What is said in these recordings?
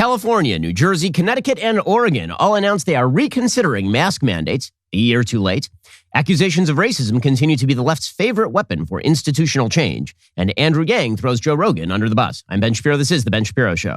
California, New Jersey, Connecticut, and Oregon all announced they are reconsidering mask mandates a year too late. Accusations of racism continue to be the left's favorite weapon for institutional change. And Andrew Yang throws Joe Rogan under the bus. I'm Ben Shapiro. This is The Ben Shapiro Show.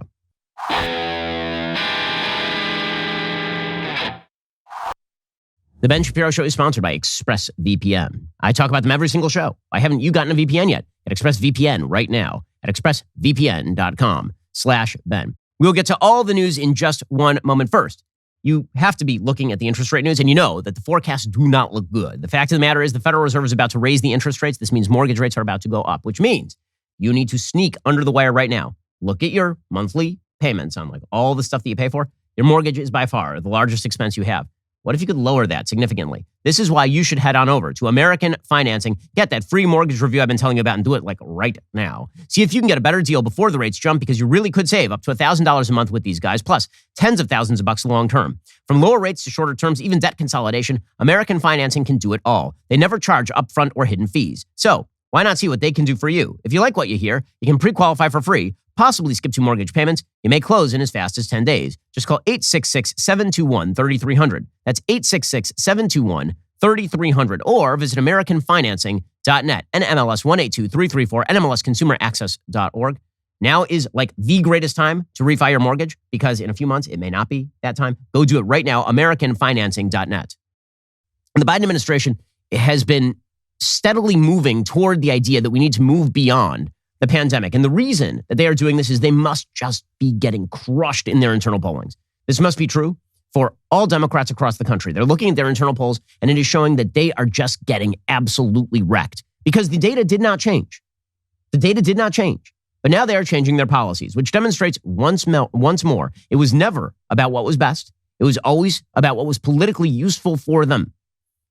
The Ben Shapiro Show is sponsored by ExpressVPN. I talk about them every single show. Why haven't you gotten a VPN yet? At ExpressVPN right now at expressvpn.com/Ben. We'll get to all the news in just one moment. First, you have to be looking at the interest rate news, and you know that the forecasts do not look good. The fact of the matter is the Federal Reserve is about to raise the interest rates. This means mortgage rates are about to go up, which means you need to sneak under the wire right now. Look at your monthly payments on like all the stuff that you pay for. Your mortgage is by far the largest expense you have. What if you could lower that significantly? This is why you should head on over to American Financing. Get that free mortgage review I've been telling you about and do it like right now. See if you can get a better deal before the rates jump, because you really could save up to $1,000 a month with these guys, plus tens of thousands of bucks long term. From lower rates to shorter terms, even debt consolidation, American Financing can do it all. They never charge upfront or hidden fees. So why not see what they can do for you? If you like what you hear, you can pre-qualify for free, possibly skip 2 mortgage payments. You may close in as fast as 10 days. Just call 866-721-3300. That's 866-721-3300. Or visit AmericanFinancing.net and NMLS 182334, NMLSConsumerAccess.org. Now is like the greatest time to refi your mortgage, because in a few months, it may not be that time. Go do it right now, AmericanFinancing.net. And the Biden administration has been steadily moving toward the idea that we need to move beyond the pandemic. And the reason that they are doing this is they must just be getting crushed in their internal pollings. This must be true for all Democrats across the country. They're looking at their internal polls, and it is showing that they are just getting absolutely wrecked because the data did not change. The data did not change. But now they are changing their policies, which demonstrates once more, it was never about what was best. It was always about what was politically useful for them.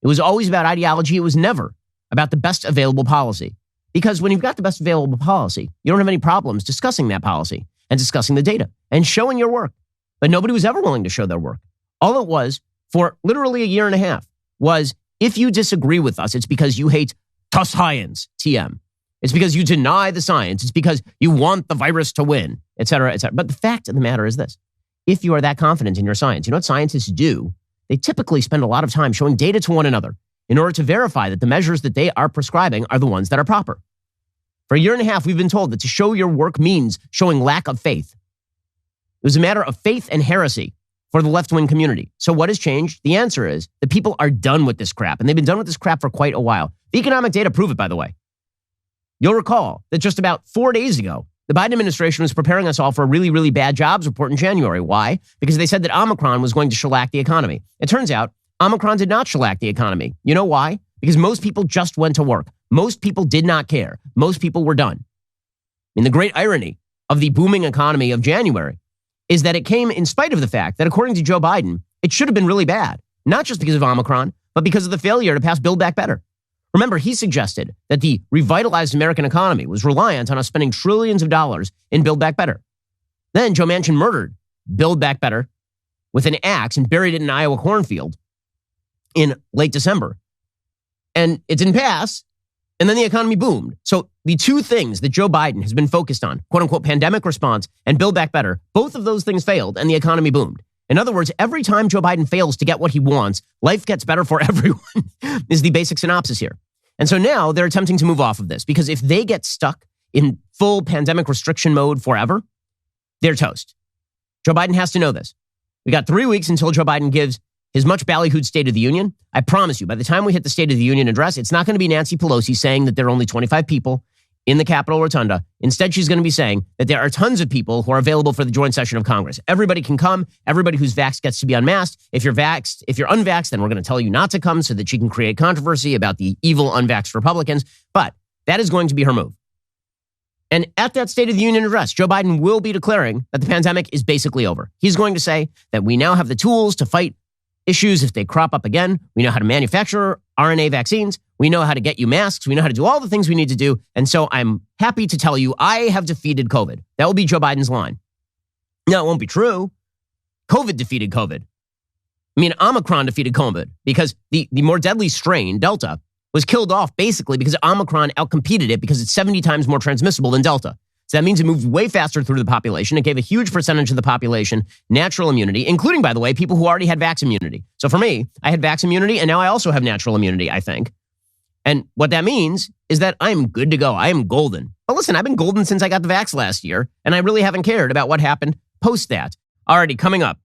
It was always about ideology. It was never about the best available policy. Because when you've got the best available policy, you don't have any problems discussing that policy and discussing the data and showing your work. But nobody was ever willing to show their work. All it was for literally a year and a half was, if you disagree with us, it's because you hate the science, TM. It's because you deny the science. It's because you want the virus to win, et cetera, et cetera. But the fact of the matter is this. If you are that confident in your science, you know what scientists do? They typically spend a lot of time showing data to one another in order to verify that the measures that they are prescribing are the ones that are proper. For a year and a half, we've been told that to show your work means showing lack of faith. It was a matter of faith and heresy for the left-wing community. So what has changed? The answer is that people are done with this crap, and they've been done with this crap for quite a while. The economic data prove it, by the way. You'll recall that just about 4 days ago, the Biden administration was preparing us all for a really, really bad jobs report in January. Why? Because they said that Omicron was going to shellac the economy. It turns out Omicron did not shellac the economy. You know why? Because most people just went to work. Most people did not care. Most people were done. And the great irony of the booming economy of January is that it came in spite of the fact that, according to Joe Biden, it should have been really bad. Not just because of Omicron, but because of the failure to pass Build Back Better. Remember, he suggested that the revitalized American economy was reliant on us spending trillions of dollars in Build Back Better. Then Joe Manchin murdered Build Back Better with an axe and buried it in an Iowa cornfield in late December. And it didn't pass. And then the economy boomed. So the two things that Joe Biden has been focused on, quote unquote, pandemic response and Build Back Better, both of those things failed and the economy boomed. In other words, every time Joe Biden fails to get what he wants, life gets better for everyone is the basic synopsis here. And so now they're attempting to move off of this, because if they get stuck in full pandemic restriction mode forever, they're toast. Joe Biden has to know this. We got 3 weeks until Joe Biden gives his much ballyhooed State of the Union. I promise you, by the time we hit the State of the Union address, it's not going to be Nancy Pelosi saying that there are only 25 people in the Capitol Rotunda. Instead, she's going to be saying that there are tons of people who are available for the joint session of Congress. Everybody can come. Everybody who's vaxxed gets to be unmasked. If you're unvaxxed, then we're going to tell you not to come so that she can create controversy about the evil unvaxxed Republicans. But that is going to be her move. And at that State of the Union address, Joe Biden will be declaring that the pandemic is basically over. He's going to say that we now have the tools to fight issues if they crop up again. We know how to manufacture RNA vaccines. We know how to get you masks. We know how to do all the things we need to do. And so I'm happy to tell you I have defeated COVID. That will be Joe Biden's line. No, it won't be true. COVID defeated COVID. I mean, Omicron defeated COVID because the more deadly strain, Delta, was killed off basically because Omicron outcompeted it because it's 70 times more transmissible than Delta. So that means it moved way faster through the population. It gave a huge percentage of the population natural immunity, including, by the way, people who already had vax immunity. So for me, I had vax immunity, and now I also have natural immunity, I think. And what that means is that I'm good to go. I am golden. But listen, I've been golden since I got the vax last year, and I really haven't cared about what happened post that. Alrighty, coming up.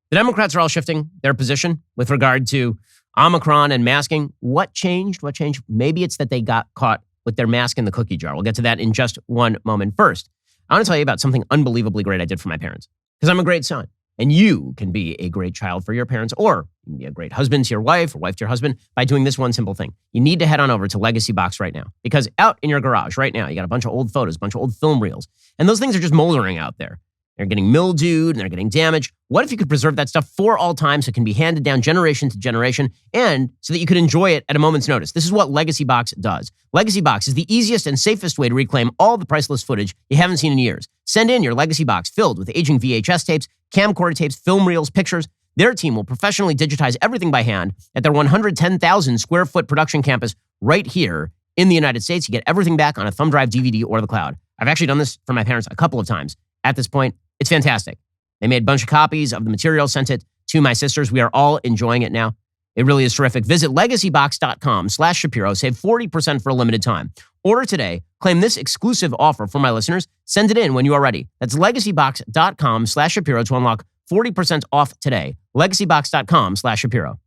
The Democrats are all shifting their position with regard to Omicron and masking. What changed? Maybe it's that they got caught with their mask in the cookie jar. We'll get to that in just one moment. First, I want to tell you about something unbelievably great I did for my parents, because I'm a great son. And you can be a great child for your parents, or you can be a great husband to your wife or wife to your husband by doing this one simple thing. You need to head on over to Legacy Box right now, because out in your garage right now, you got a bunch of old photos, a bunch of old film reels, and those things are just moldering out there. They're getting mildewed and they're getting damaged. What if you could preserve that stuff for all time so it can be handed down generation to generation, and so that you could enjoy it at a moment's notice? This is what Legacy Box does. Legacy Box is the easiest and safest way to reclaim all the priceless footage you haven't seen in years. Send in your Legacy Box filled with aging VHS tapes, camcorder tapes, film reels, pictures. Their team will professionally digitize everything by hand at their 110,000 square foot production campus right here in the United States. You get everything back on a thumb drive, DVD, or the cloud. I've actually done this for my parents a couple of times. At this point, it's fantastic. They made a bunch of copies of the material, sent it to my sisters. We are all enjoying it now. It really is terrific. Visit legacybox.com/Shapiro. Save 40% for a limited time. Order today. Claim this exclusive offer for my listeners. Send it in when you are ready. That's legacybox.com/Shapiro to unlock 40% off today. Legacybox.com/Shapiro.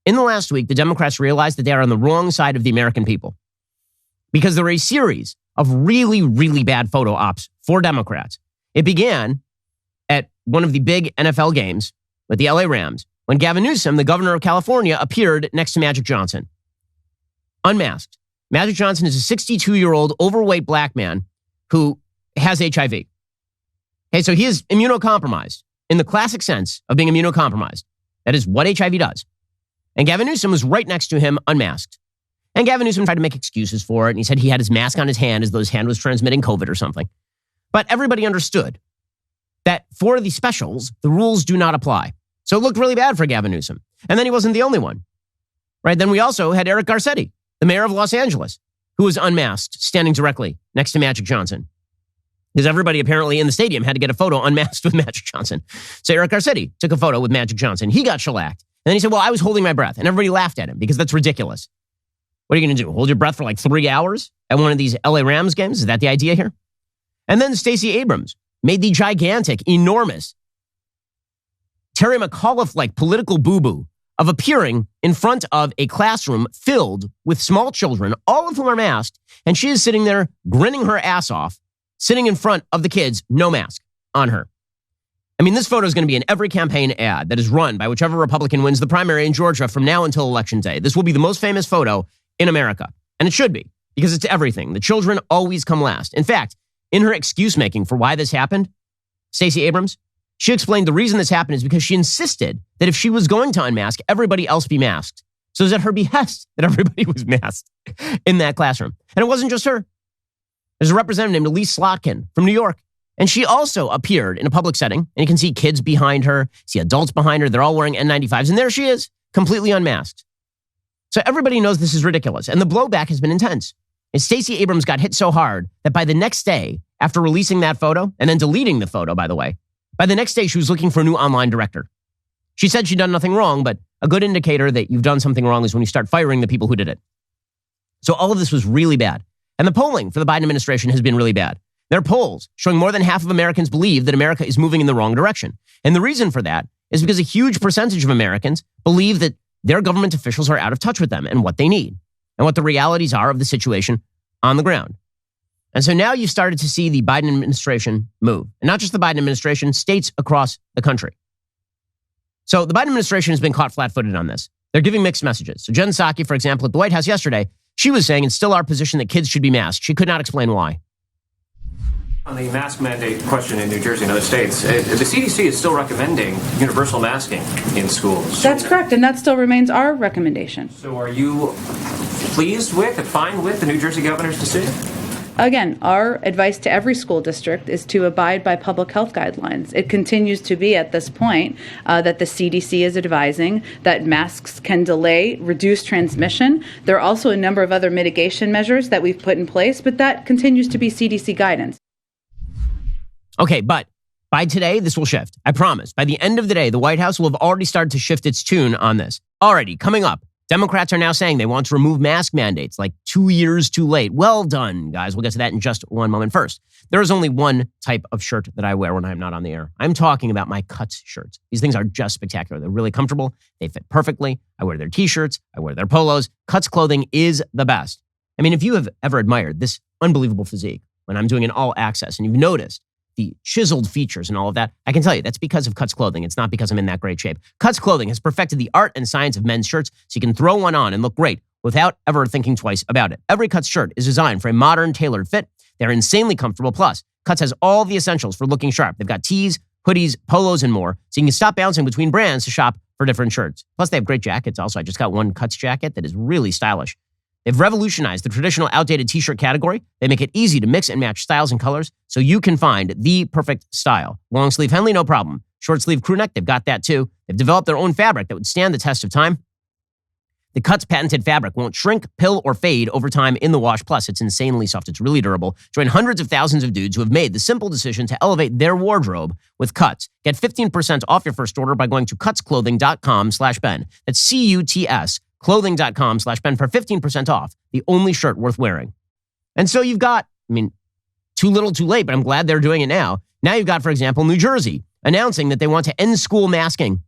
In the last week, the Democrats realized that they are on the wrong side of the American people, because there are a series of really, really bad photo ops for Democrats. It began at one of the big NFL games with the LA Rams, when Gavin Newsom, the governor of California, appeared next to Magic Johnson, unmasked. Magic Johnson is a 62-year-old overweight black man who has HIV. Okay, so he is immunocompromised in the classic sense of being immunocompromised. That is what HIV does. And Gavin Newsom was right next to him, unmasked. And Gavin Newsom tried to make excuses for it, and he said he had his mask on his hand as though his hand was transmitting COVID or something. But everybody understood that for the specials, the rules do not apply. So it looked really bad for Gavin Newsom. And then he wasn't the only one, right? Then we also had Eric Garcetti, the mayor of Los Angeles, who was unmasked, standing directly next to Magic Johnson, because everybody apparently in the stadium had to get a photo unmasked with Magic Johnson. So Eric Garcetti took a photo with Magic Johnson. He got shellacked. And then he said, well, I was holding my breath. And everybody laughed at him because that's ridiculous. What are you going to do? Hold your breath for like 3 hours at one of these LA Rams games? Is that the idea here? And then Stacey Abrams made the gigantic, enormous, Terry McAuliffe-like political boo-boo of appearing in front of a classroom filled with small children, all of whom are masked, and she is sitting there grinning her ass off, sitting in front of the kids, no mask on her. I mean, this photo is going to be in every campaign ad that is run by whichever Republican wins the primary in Georgia from now until Election Day. This will be the most famous photo in America, and it should be, because it's everything. The children always come last. In fact, in her excuse-making for why this happened, Stacey Abrams, she explained the reason this happened is because she insisted that if she was going to unmask, everybody else be masked. So it was at her behest that everybody was masked in that classroom. And it wasn't just her. There's a representative named Elise Slotkin from New York, and she also appeared in a public setting, and you can see kids behind her, see adults behind her. They're all wearing N95s, and there she is, completely unmasked. So everybody knows this is ridiculous, and the blowback has been intense. And Stacey Abrams got hit so hard that by the next day, after releasing that photo, and then deleting the photo, by the way, by the next day, she was looking for a new online director. She said she'd done nothing wrong, but a good indicator that you've done something wrong is when you start firing the people who did it. So all of this was really bad. And the polling for the Biden administration has been really bad. There are polls showing more than half of Americans believe that America is moving in the wrong direction. And the reason for that is because a huge percentage of Americans believe that their government officials are out of touch with them and what they need and what the realities are of the situation on the ground. And so now you've started to see the Biden administration move. And not just the Biden administration, states across the country. So the Biden administration has been caught flat-footed on this. They're giving mixed messages. So Jen Psaki, for example, at the White House yesterday, she was saying it's still our position that kids should be masked. She could not explain why. On the mask mandate question in New Jersey and other states, the CDC is still recommending universal masking in schools. That's correct, and that still remains our recommendation. So are you pleased with and fine with the New Jersey governor's decision? Again, our advice to every school district is to abide by public health guidelines. It continues to be at this point that the CDC is advising that masks can delay, reduce transmission. There are also a number of other mitigation measures that we've put in place, but that continues to be CDC guidance. Okay, but by today, this will shift. I promise. By the end of the day, the White House will have already started to shift its tune on this. Alrighty, coming up, Democrats are now saying they want to remove mask mandates, like 2 years too late. Well done, guys. We'll get to that in just one moment. First, there is only one type of shirt that I wear when I'm not on the air. I'm talking about my Cuts shirts. These things are just spectacular. They're really comfortable. They fit perfectly. I wear their t-shirts. I wear their polos. Cuts clothing is the best. I mean, if you have ever admired this unbelievable physique when I'm doing an all access and you've noticed the chiseled features and all of that, I can tell you that's because of Cuts clothing. It's not because I'm in that great shape. Cuts clothing has perfected the art and science of men's shirts so you can throw one on and look great without ever thinking twice about it. Every Cuts shirt is designed for a modern, tailored fit. They're insanely comfortable. Plus, Cuts has all the essentials for looking sharp. They've got tees, hoodies, polos, and more, so you can stop bouncing between brands to shop for different shirts. Plus, they have great jackets. Also, I just got one Cuts jacket that is really stylish. They've revolutionized the traditional outdated t-shirt category. They make it easy to mix and match styles and colors so you can find the perfect style. Long sleeve Henley, no problem. Short sleeve crew neck, they've got that too. They've developed their own fabric that would stand the test of time. The Cuts patented fabric won't shrink, pill, or fade over time in the wash. Plus, it's insanely soft. It's really durable. Join hundreds of thousands of dudes who have made the simple decision to elevate their wardrobe with Cuts. Get 15% off your first order by going to cutsclothing.com/Ben. That's CUTS. clothing.com/Ben for 15% off, the only shirt worth wearing. And so you've got, too little too late, but I'm glad they're doing it now. Now you've got, for example, New Jersey announcing that they want to end school masking.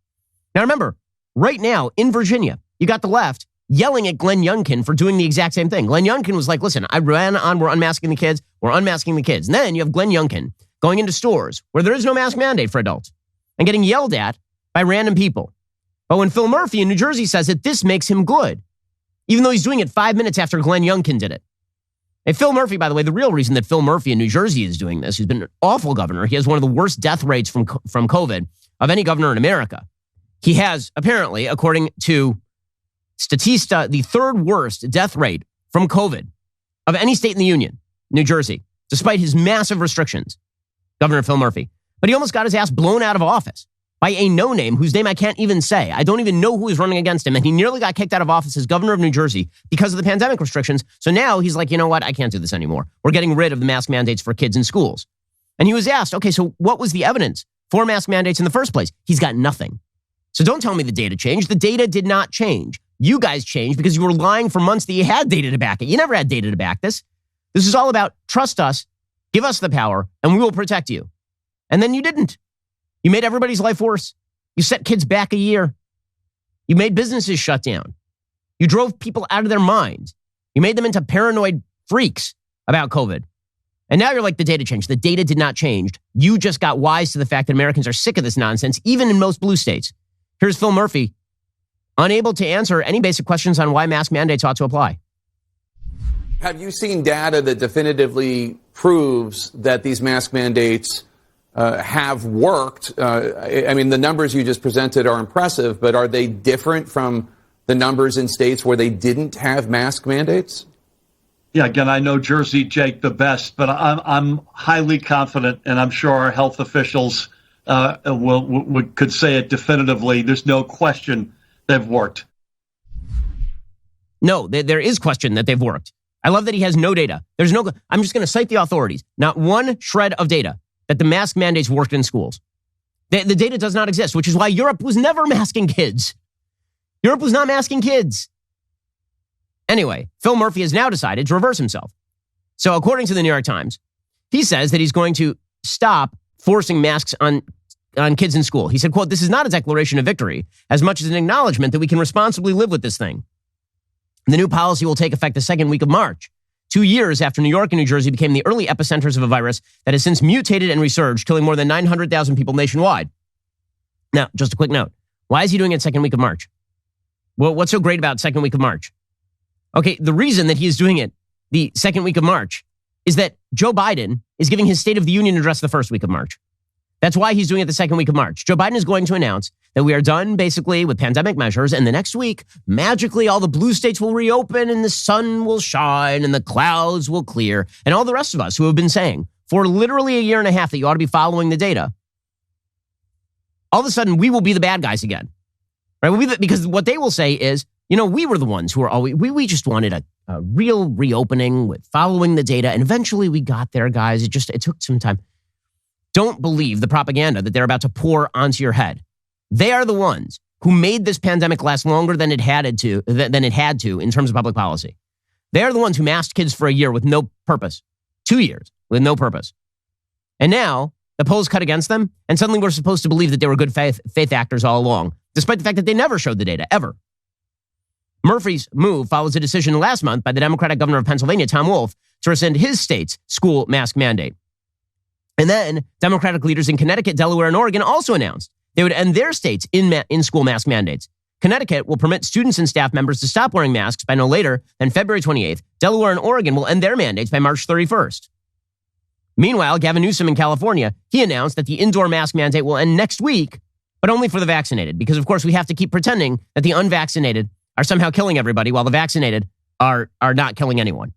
Now remember, right now in Virginia, you got the left yelling at Glenn Youngkin for doing the exact same thing. Glenn Youngkin was like, listen, I ran on, we're unmasking the kids. And then you have Glenn Youngkin going into stores where there is no mask mandate for adults and getting yelled at by random people. But when Phil Murphy in New Jersey says that this makes him good, even though he's doing it 5 minutes after Glenn Youngkin did it. Hey, Phil Murphy, by the way, the real reason that Phil Murphy in New Jersey is doing this, he's been an awful governor. He has one of the worst death rates from COVID of any governor in America. He has, apparently, according to Statista, the third worst death rate from COVID of any state in the union, New Jersey, despite his massive restrictions, Governor Phil Murphy. But he almost got his ass blown out of office by a no-name whose name I can't even say. I don't even know who is running against him, and he nearly got kicked out of office as governor of New Jersey because of the pandemic restrictions. So now he's like, you know what? I can't do this anymore. We're getting rid of the mask mandates for kids in schools. And he was asked, okay, so what was the evidence for mask mandates in the first place? He's got nothing. So don't tell me the data changed. The data did not change. You guys changed because you were lying for months that you had data to back it. You never had data to back this. This is all about trust us, give us the power, and we will protect you. And then you didn't. You made everybody's life worse. You set kids back a year. You made businesses shut down. You drove people out of their minds. You made them into paranoid freaks about COVID. And now you're like, the data changed. The data did not change. You just got wise to the fact that Americans are sick of this nonsense, even in most blue states. Here's Phil Murphy, unable to answer any basic questions on why mask mandates ought to apply. Have you seen data that definitively proves that these mask mandates have worked? The numbers you just presented are impressive, but are they different from the numbers in states where they didn't have mask mandates? Yeah, again, I know Jersey, Jake, the best, but I'm highly confident, and I'm sure our health officials could say it definitively. There's no question they've worked. No, there is question that they've worked. I love that he has no data. I'm just going to cite the authorities. Not one shred of data that the mask mandates worked in schools. The data does not exist, which is why Europe was never masking kids. Europe was not masking kids. Anyway, Phil Murphy has now decided to reverse himself. So according to the New York Times, he says that he's going to stop forcing masks on kids in school. He said, quote, "This is not a declaration of victory as much as an acknowledgement that we can responsibly live with this thing. The new policy will take effect the second week of March, 2 years after New York and New Jersey became the early epicenters of a virus that has since mutated and resurged, killing more than 900,000 people nationwide." Now, just a quick note. Why is he doing it second week of March? Well, what's so great about second week of March? Okay, the reason that he is doing it the second week of March is that Joe Biden is giving his State of the Union address the first week of March. That's why he's doing it the second week of March. Joe Biden is going to announce that we are done basically with pandemic measures, and the next week, magically, all the blue states will reopen and the sun will shine and the clouds will clear, and all the rest of us who have been saying for literally a year and a half that you ought to be following the data, all of a sudden we will be the bad guys again. Right? Because what they will say is, we were the ones who were always, we just wanted a real reopening with following the data, and eventually we got there, guys. It took some time. don't believe the propaganda that they're about to pour onto your head. They are the ones who made this pandemic last longer than it had to in terms of public policy. They are the ones who masked kids for a year with no purpose. 2 years with no purpose. And now the polls cut against them, and suddenly we're supposed to believe that they were good faith actors all along, despite the fact that they never showed the data, ever. Murphy's move follows a decision last month by the Democratic governor of Pennsylvania, Tom Wolf, to rescind his state's school mask mandate. And then Democratic leaders in Connecticut, Delaware, and Oregon also announced they would end their states in-school mask mandates. Connecticut will permit students and staff members to stop wearing masks by no later than February 28th. Delaware and Oregon will end their mandates by March 31st. Meanwhile, Gavin Newsom in California, he announced that the indoor mask mandate will end next week, but only for the vaccinated, because of course we have to keep pretending that the unvaccinated are somehow killing everybody while the vaccinated are not killing anyone.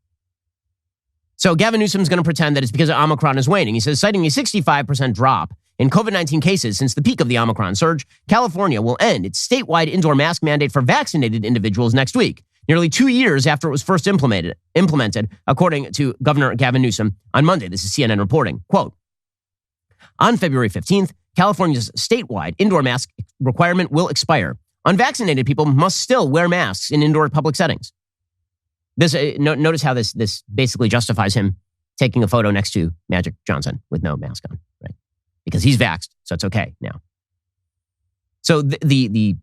So Gavin Newsom's going to pretend that it's because Omicron is waning. He says, citing a 65% drop in COVID-19 cases since the peak of the Omicron surge, California will end its statewide indoor mask mandate for vaccinated individuals next week, nearly 2 years after it was first implemented, according to Governor Gavin Newsom on Monday. This is CNN reporting. Quote, on February 15th, California's statewide indoor mask requirement will expire. Unvaccinated people must still wear masks in indoor public settings. This notice how this basically justifies him taking a photo next to Magic Johnson with no mask on, right? Because he's vaxxed, so it's okay now. So the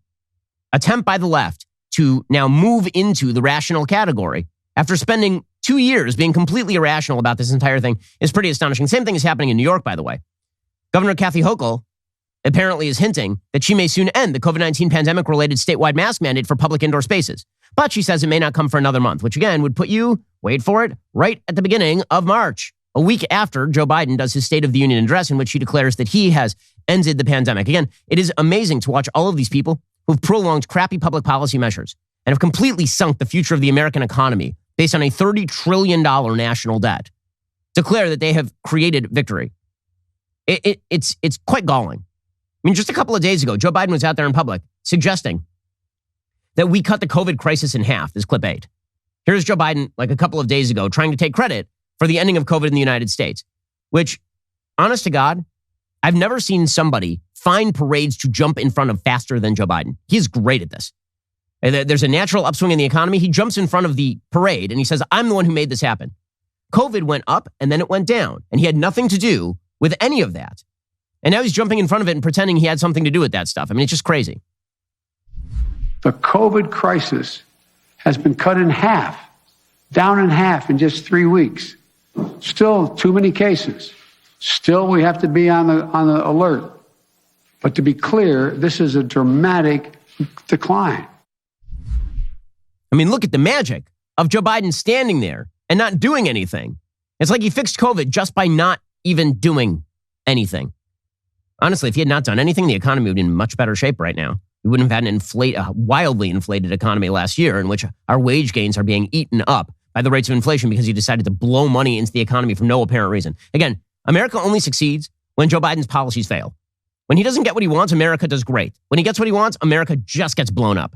attempt by the left to now move into the rational category after spending 2 years being completely irrational about this entire thing is pretty astonishing. Same thing is happening in New York, by the way. Governor Kathy Hochul apparently is hinting that she may soon end the COVID-19 pandemic-related statewide mask mandate for public indoor spaces. But she says it may not come for another month, which again would put you, wait for it, right at the beginning of March, a week after Joe Biden does his State of the Union address in which he declares that he has ended the pandemic. Again, it is amazing to watch all of these people who've prolonged crappy public policy measures and have completely sunk the future of the American economy based on a $30 trillion national debt declare that they have created victory. It's quite galling. I mean, just a couple of days ago, Joe Biden was out there in public suggesting that we cut the COVID crisis in half. This clip 8. Here's Joe Biden, like a couple of days ago, trying to take credit for the ending of COVID in the United States, which, honest to God, I've never seen somebody find parades to jump in front of faster than Joe Biden. He's great at this. There's a natural upswing in the economy. He jumps in front of the parade and he says, I'm the one who made this happen. COVID went up and then it went down, and he had nothing to do with any of that. And now he's jumping in front of it and pretending he had something to do with that stuff. I mean, it's just crazy. The COVID crisis has been cut in half, down in half in just 3 weeks. Still too many cases. Still, we have to be on the alert. But to be clear, this is a dramatic decline. I mean, look at the magic of Joe Biden standing there and not doing anything. It's like he fixed COVID just by not even doing anything. Honestly, if he had not done anything, the economy would be in much better shape right now. We wouldn't have had a wildly inflated economy last year in which our wage gains are being eaten up by the rates of inflation because he decided to blow money into the economy for no apparent reason. Again, America only succeeds when Joe Biden's policies fail. When he doesn't get what he wants, America does great. When he gets what he wants, America just gets blown up.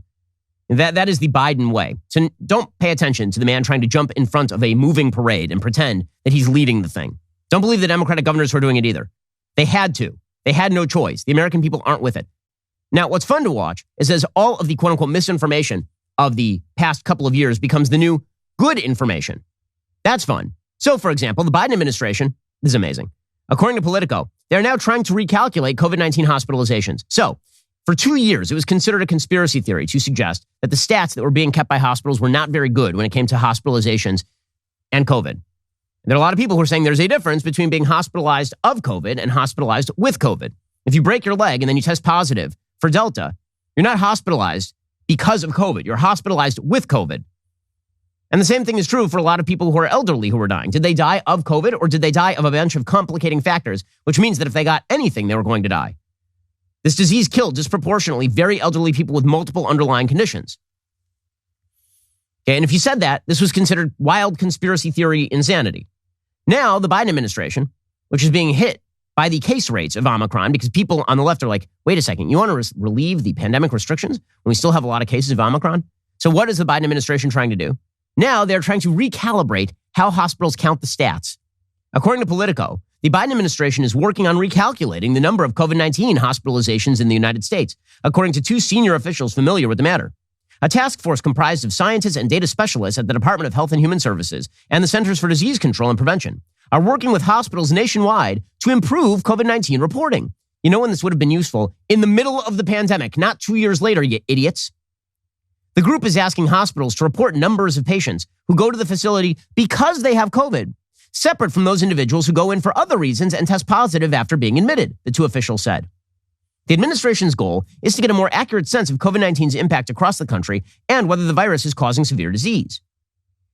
That is the Biden way. So don't pay attention to the man trying to jump in front of a moving parade and pretend that he's leading the thing. Don't believe the Democratic governors who are doing it either. They had to. They had no choice. The American people aren't with it. Now, what's fun to watch is as all of the quote-unquote misinformation of the past couple of years becomes the new good information. That's fun. So, for example, the Biden administration, this is amazing. According to Politico, they're now trying to recalculate COVID-19 hospitalizations. So, for 2 years, it was considered a conspiracy theory to suggest that the stats that were being kept by hospitals were not very good when it came to hospitalizations and COVID. There are a lot of people who are saying there's a difference between being hospitalized of COVID and hospitalized with COVID. If you break your leg and then you test positive for Delta, you're not hospitalized because of COVID. You're hospitalized with COVID. And the same thing is true for a lot of people who are elderly who are dying. Did they die of COVID or did they die of a bunch of complicating factors, which means that if they got anything, they were going to die? This disease killed disproportionately very elderly people with multiple underlying conditions. Okay, and if you said that, this was considered wild conspiracy theory insanity. Now, the Biden administration, which is being hit by the case rates of Omicron, because people on the left are like, wait a second, you want to relieve the pandemic restrictions when we still have a lot of cases of Omicron? So what is the Biden administration trying to do? Now they're trying to recalibrate how hospitals count the stats. According to Politico, the Biden administration is working on recalculating the number of COVID-19 hospitalizations in the United States, according to two senior officials familiar with the matter. A task force comprised of scientists and data specialists at the Department of Health and Human Services and the Centers for Disease Control and Prevention are working with hospitals nationwide to improve COVID-19 reporting. You know when this would have been useful? In the middle of the pandemic, not 2 years later, you idiots. The group is asking hospitals to report numbers of patients who go to the facility because they have COVID, separate from those individuals who go in for other reasons and test positive after being admitted, the two officials said. The administration's goal is to get a more accurate sense of COVID-19's impact across the country and whether the virus is causing severe disease.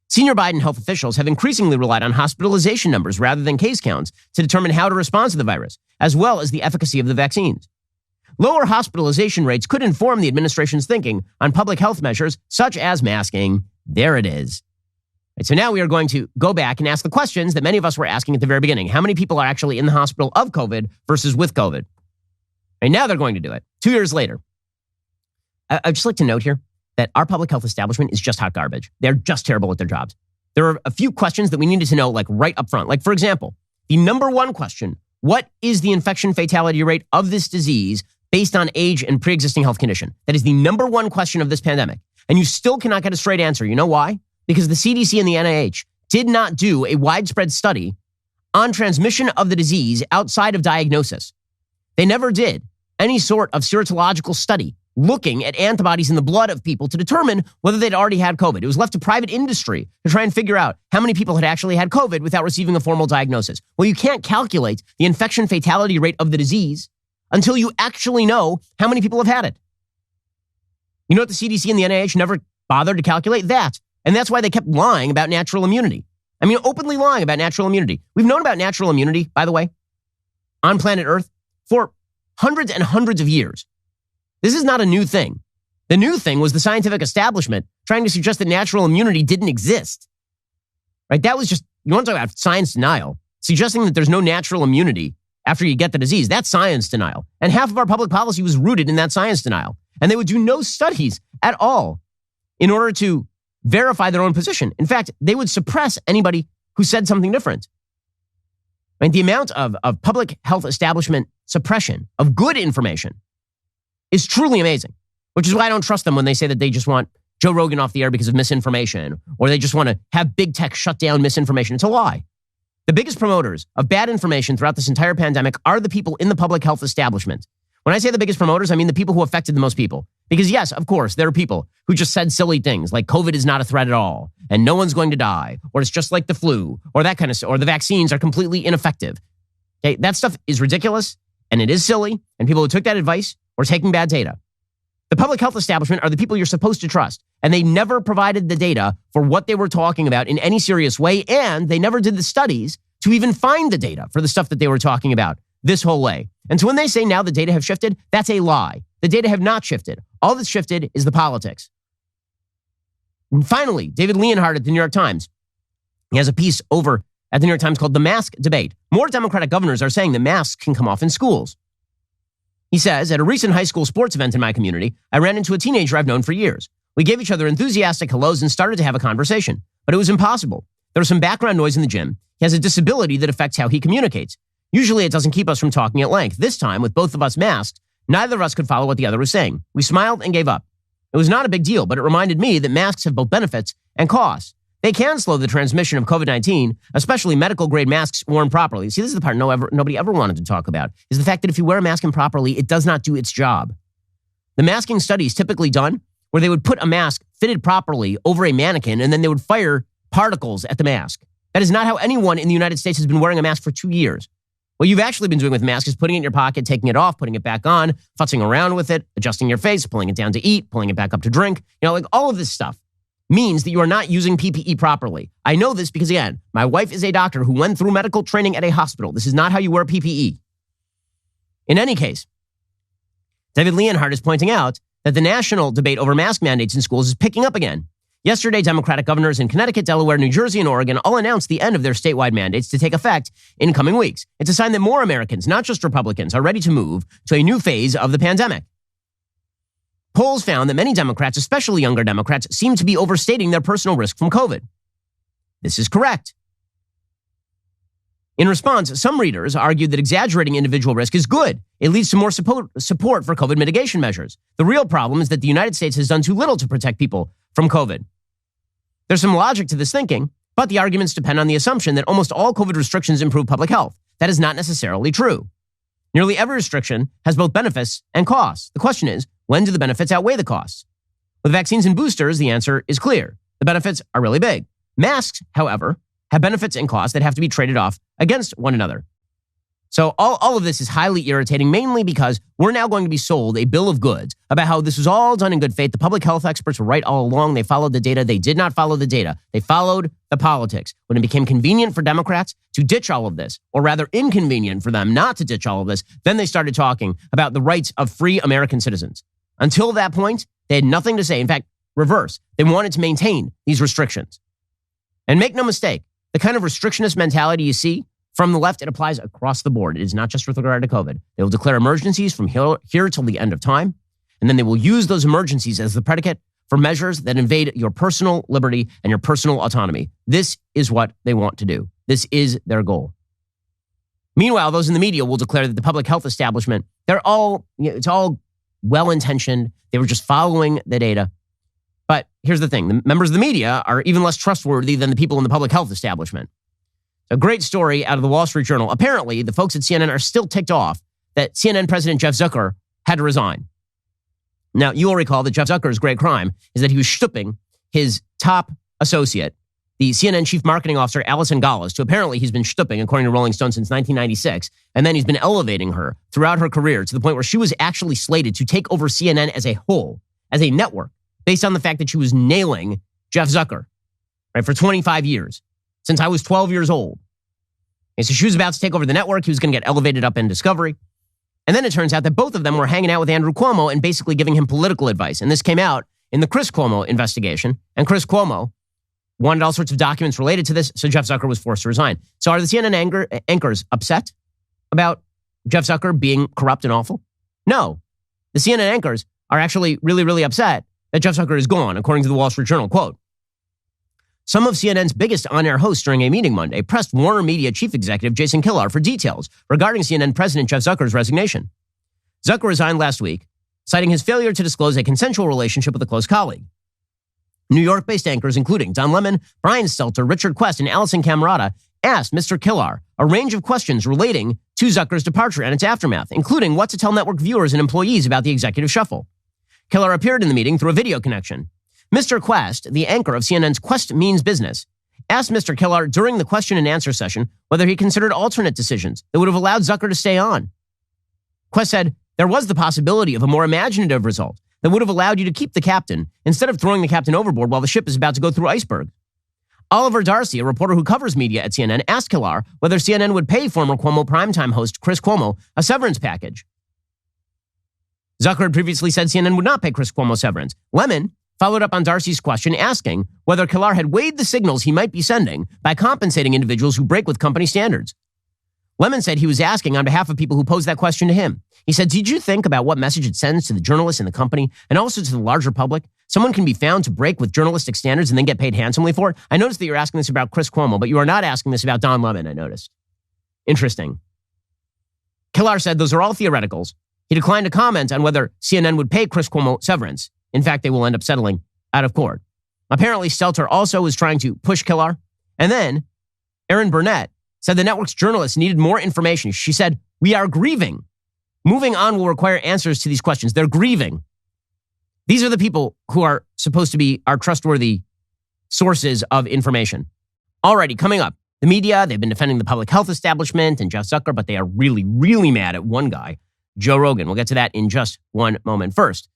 Senior Biden health officials have increasingly relied on hospitalization numbers rather than case counts to determine how to respond to the virus, as well as the efficacy of the vaccines. Lower hospitalization rates could inform the administration's thinking on public health measures such as masking. There it is. Right, so now we are going to go back and ask the questions that many of us were asking at the very beginning. How many people are actually in the hospital of COVID versus with COVID? Right, now they're going to do it 2 years later. I'd just like to note here that our public health establishment is just hot garbage. They're just terrible at their jobs. There are a few questions that we needed to know, like right up front. Like, for example, the number one question, what is the infection fatality rate of this disease based on age and pre-existing health condition? That is the number one question of this pandemic. And you still cannot get a straight answer. You know why? Because the CDC and the NIH did not do a widespread study on transmission of the disease outside of diagnosis. They never did any sort of serological study looking at antibodies in the blood of people to determine whether they'd already had COVID. It was left to private industry to try and figure out how many people had actually had COVID without receiving a formal diagnosis. Well, you can't calculate the infection fatality rate of the disease until you actually know how many people have had it. You know what the CDC and the NIH never bothered to calculate? That. And that's why they kept lying about natural immunity. I mean, openly lying about natural immunity. We've known about natural immunity, by the way, on planet Earth for hundreds and hundreds of years. This is not a new thing. The new thing was the scientific establishment trying to suggest that natural immunity didn't exist. Right? That was just, you want to talk about science denial, suggesting that there's no natural immunity after you get the disease. That's science denial. And half of our public policy was rooted in that science denial. And they would do no studies at all in order to verify their own position. In fact, they would suppress anybody who said something different. Right? The amount of public health establishment suppression of good information is truly amazing, which is why I don't trust them when they say that they just want Joe Rogan off the air because of misinformation, or they just want to have big tech shut down misinformation. It's a lie. The biggest promoters of bad information throughout this entire pandemic are the people in the public health establishment. When I say the biggest promoters, I mean the people who affected the most people. Because yes, of course, there are people who just said silly things like COVID is not a threat at all, and no one's going to die, or it's just like the flu, or that kind of stuff, or the vaccines are completely ineffective. Okay, that stuff is ridiculous, and it is silly, and people who took that advice were taking bad data. The public health establishment are the people you're supposed to trust, and they never provided the data for what they were talking about in any serious way, and they never did the studies to even find the data for the stuff that they were talking about this whole way. And so when they say now the data have shifted, that's a lie. The data have not shifted. All that's shifted is the politics. And finally, David Leonhardt at the New York Times. He has a piece over at the New York Times called The Mask Debate. More Democratic governors are saying that masks can come off in schools. He says, at a recent high school sports event in my community, I ran into a teenager I've known for years. We gave each other enthusiastic hellos and started to have a conversation, but it was impossible. There was some background noise in the gym. He has a disability that affects how he communicates. Usually it doesn't keep us from talking at length. This time, with both of us masked, neither of us could follow what the other was saying. We smiled and gave up. It was not a big deal, but it reminded me that masks have both benefits and costs. They can slow the transmission of COVID-19, especially medical-grade masks worn properly. See, this is the part nobody ever wanted to talk about, is the fact that if you wear a mask improperly, it does not do its job. The masking study is typically done where they would put a mask fitted properly over a mannequin, and then they would fire particles at the mask. That is not how anyone in the United States has been wearing a mask for 2 years. What you've actually been doing with masks is putting it in your pocket, taking it off, putting it back on, futzing around with it, adjusting your face, pulling it down to eat, pulling it back up to drink. You know, like all of this stuff means that you are not using PPE properly. I know this because, again, my wife is a doctor who went through medical training at a hospital. This is not how you wear PPE. In any case, David Leonhardt is pointing out that the national debate over mask mandates in schools is picking up again. Yesterday, Democratic governors in Connecticut, Delaware, New Jersey, and Oregon all announced the end of their statewide mandates to take effect in coming weeks. It's a sign that more Americans, not just Republicans, are ready to move to a new phase of the pandemic. Polls found that many Democrats, especially younger Democrats, seem to be overstating their personal risk from COVID. This is correct. In response, some readers argued that exaggerating individual risk is good. It leads to more support for COVID mitigation measures. The real problem is that the United States has done too little to protect people from COVID. There's some logic to this thinking, but the arguments depend on the assumption that almost all COVID restrictions improve public health. That is not necessarily true. Nearly every restriction has both benefits and costs. The question is, when do the benefits outweigh the costs? With vaccines and boosters, the answer is clear. The benefits are really big. Masks, however, have benefits and costs that have to be traded off against one another. So all of this is highly irritating, mainly because we're now going to be sold a bill of goods about how this was all done in good faith. The public health experts were right all along. They followed the data. They did not follow the data. They followed the politics. When it became convenient for Democrats to ditch all of this, or rather inconvenient for them not to ditch all of this, then they started talking about the rights of free American citizens. Until that point, they had nothing to say. In fact, reverse. They wanted to maintain these restrictions. And make no mistake, the kind of restrictionist mentality you see from the left, it applies across the board. It is not just with regard to COVID. They will declare emergencies from here till the end of time, and then they will use those emergencies as the predicate for measures that invade your personal liberty and your personal autonomy. This is what they want to do. This is their goal. Meanwhile, those in the media will declare that the public health establishment, it's all well-intentioned. They were just following the data. But here's the thing. The members of the media are even less trustworthy than the people in the public health establishment. A great story out of the Wall Street Journal. Apparently, the folks at CNN are still ticked off that CNN President Jeff Zucker had to resign. Now, you will recall that Jeff Zucker's great crime is that he was stooping his top associate, the CNN chief marketing officer, Alison Gullis, to apparently he's been stooping, according to Rolling Stone, since 1996. And then he's been elevating her throughout her career to the point where she was actually slated to take over CNN as a whole, as a network, based on the fact that she was nailing Jeff Zucker, right, for 25 years. Since I was 12 years old. And so she was about to take over the network. He was going to get elevated up in Discovery. And then it turns out that both of them were hanging out with Andrew Cuomo and basically giving him political advice. And this came out in the Chris Cuomo investigation. And Chris Cuomo wanted all sorts of documents related to this, so Jeff Zucker was forced to resign. So are the CNN anchors upset about Jeff Zucker being corrupt and awful? No. The CNN anchors are actually really, really upset that Jeff Zucker is gone, according to the Wall Street Journal. Quote, some of CNN's biggest on-air hosts during a meeting Monday pressed Warner Media chief executive Jason Kilar for details regarding CNN President Jeff Zucker's resignation. Zucker resigned last week, citing his failure to disclose a consensual relationship with a close colleague. New York-based anchors, including Don Lemon, Brian Stelter, Richard Quest, and Allison Camerata, asked Mr. Kilar a range of questions relating to Zucker's departure and its aftermath, including what to tell network viewers and employees about the executive shuffle. Kilar appeared in the meeting through a video connection. Mr. Quest, the anchor of CNN's Quest Means Business, asked Mr. Kilar during the question and answer session whether he considered alternate decisions that would have allowed Zucker to stay on. Quest said there was the possibility of a more imaginative result that would have allowed you to keep the captain instead of throwing the captain overboard while the ship is about to go through iceberg. Oliver Darcy, a reporter who covers media at CNN, asked Kilar whether CNN would pay former Cuomo primetime host Chris Cuomo a severance package. Zucker had previously said CNN would not pay Chris Cuomo severance. Lemon followed up on Darcy's question, asking whether Kilar had weighed the signals he might be sending by compensating individuals who break with company standards. Lemon said he was asking on behalf of people who posed that question to him. He said, did you think about what message it sends to the journalists in the company and also to the larger public? Someone can be found to break with journalistic standards and then get paid handsomely for it. I noticed that you're asking this about Chris Cuomo, but you are not asking this about Don Lemon, I noticed. Interesting. Kilar said those are all theoreticals. He declined to comment on whether CNN would pay Chris Cuomo severance. In fact, they will end up settling out of court. Apparently, Stelter also was trying to push Kilar. And then Erin Burnett said the network's journalists needed more information. She said, we are grieving. Moving on will require answers to these questions. They're grieving. These are the people who are supposed to be our trustworthy sources of information. Alrighty, coming up, the media, they've been defending the public health establishment and Jeff Zucker, but they are really, really mad at one guy, Joe Rogan. We'll get to that in just one moment. First,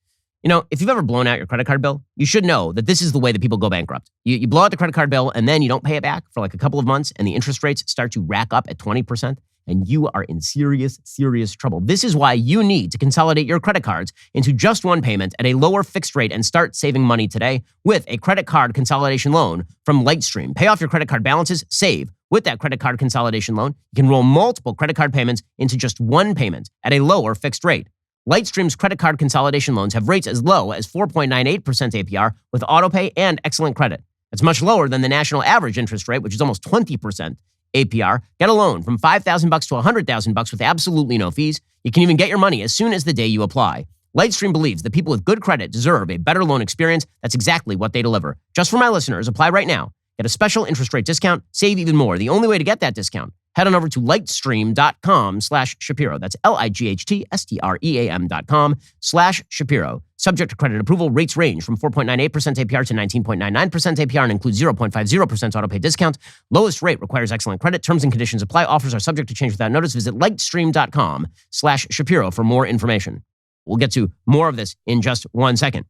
you know, if you've ever blown out your credit card bill, you should know that this is the way that people go bankrupt. You blow out the credit card bill and then you don't pay it back for like a couple of months and the interest rates start to rack up at 20% and you are in serious, serious trouble. This is why you need to consolidate your credit cards into just one payment at a lower fixed rate and start saving money today with a credit card consolidation loan from Lightstream. Pay off your credit card balances, save. With that credit card consolidation loan, you can roll multiple credit card payments into just one payment at a lower fixed rate. Lightstream's credit card consolidation loans have rates as low as 4.98% APR with autopay and excellent credit. That's much lower than the national average interest rate, which is almost 20% APR. Get a loan from $5,000 to $100,000 with absolutely no fees. You can even get your money as soon as the day you apply. Lightstream believes that people with good credit deserve a better loan experience. That's exactly what they deliver. Just for my listeners, apply right now. Get a special interest rate discount. Save even more. The only way to get that discount, head on over to lightstream.com/Shapiro. That's lightstream.com/Shapiro. Subject to credit approval. Rates range from 4.98% APR to 19.99% APR and includes 0.50% autopay discount. Lowest rate requires excellent credit. Terms and conditions apply. Offers are subject to change without notice. Visit lightstream.com/Shapiro for more information. We'll get to more of this in just 1 second.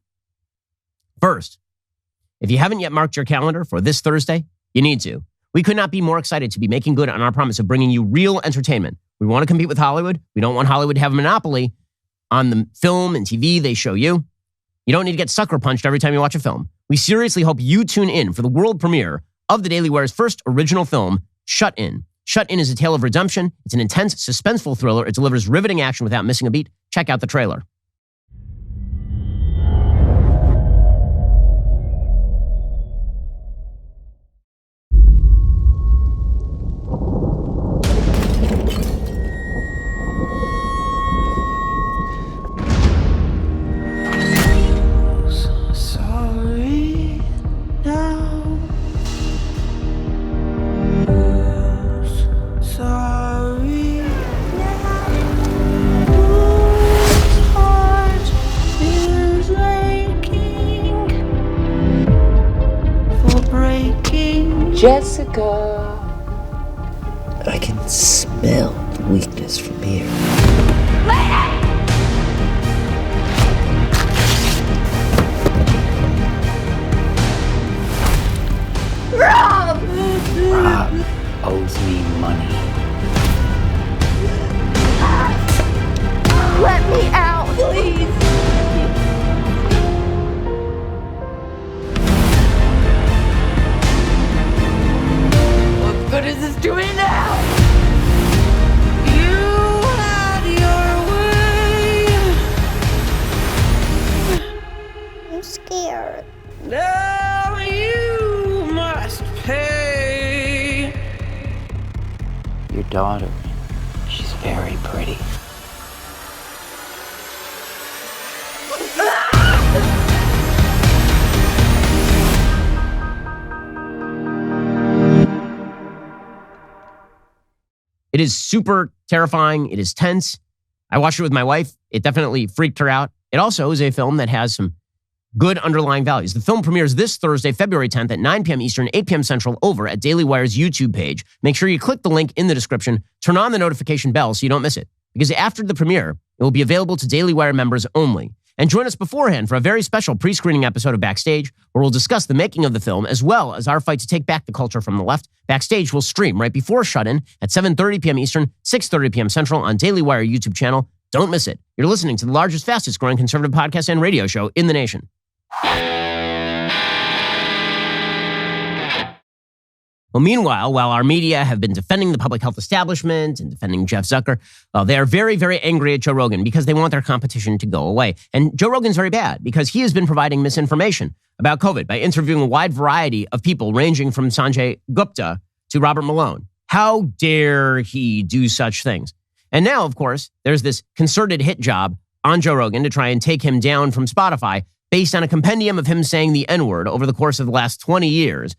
First, if you haven't yet marked your calendar for this Thursday, you need to. We could not be more excited to be making good on our promise of bringing you real entertainment. We want to compete with Hollywood. We don't want Hollywood to have a monopoly on the film and TV they show you. You don't need to get sucker punched every time you watch a film. We seriously hope you tune in for the world premiere of the Daily Wire's first original film, Shut In. Shut In is a tale of redemption. It's an intense, suspenseful thriller. It delivers riveting action without missing a beat. Check out the trailer. Jessica. I can smell the weakness from here. Rob! Rob owes me money. Let me out, please. What is this doing now? You had your way. I'm scared. Now you must pay. Your daughter, she's very pretty. It is super terrifying. It is tense. I watched it with my wife. It definitely freaked her out. It also is a film that has some good underlying values. The film premieres this Thursday, February 10th at 9 p.m. Eastern, 8 p.m. Central over at Daily Wire's YouTube page. Make sure you click the link in the description. Turn on the notification bell so you don't miss it. Because after the premiere, it will be available to Daily Wire members only. And join us beforehand for a very special pre-screening episode of Backstage, where we'll discuss the making of the film, as well as our fight to take back the culture from the left. Backstage will stream right before Shut In at 7:30 p.m. Eastern, 6:30 p.m. Central on Daily Wire YouTube channel. Don't miss it. You're listening to the largest, fastest growing conservative podcast and radio show in the nation. Well, meanwhile, while our media have been defending the public health establishment and defending Jeff Zucker, they are very, very angry at Joe Rogan because they want their competition to go away. And Joe Rogan's very bad because he has been providing misinformation about COVID by interviewing a wide variety of people ranging from Sanjay Gupta to Robert Malone. How dare he do such things? And now, of course, there's this concerted hit job on Joe Rogan to try and take him down from Spotify based on a compendium of him saying the N-word over the course of the last 20 years,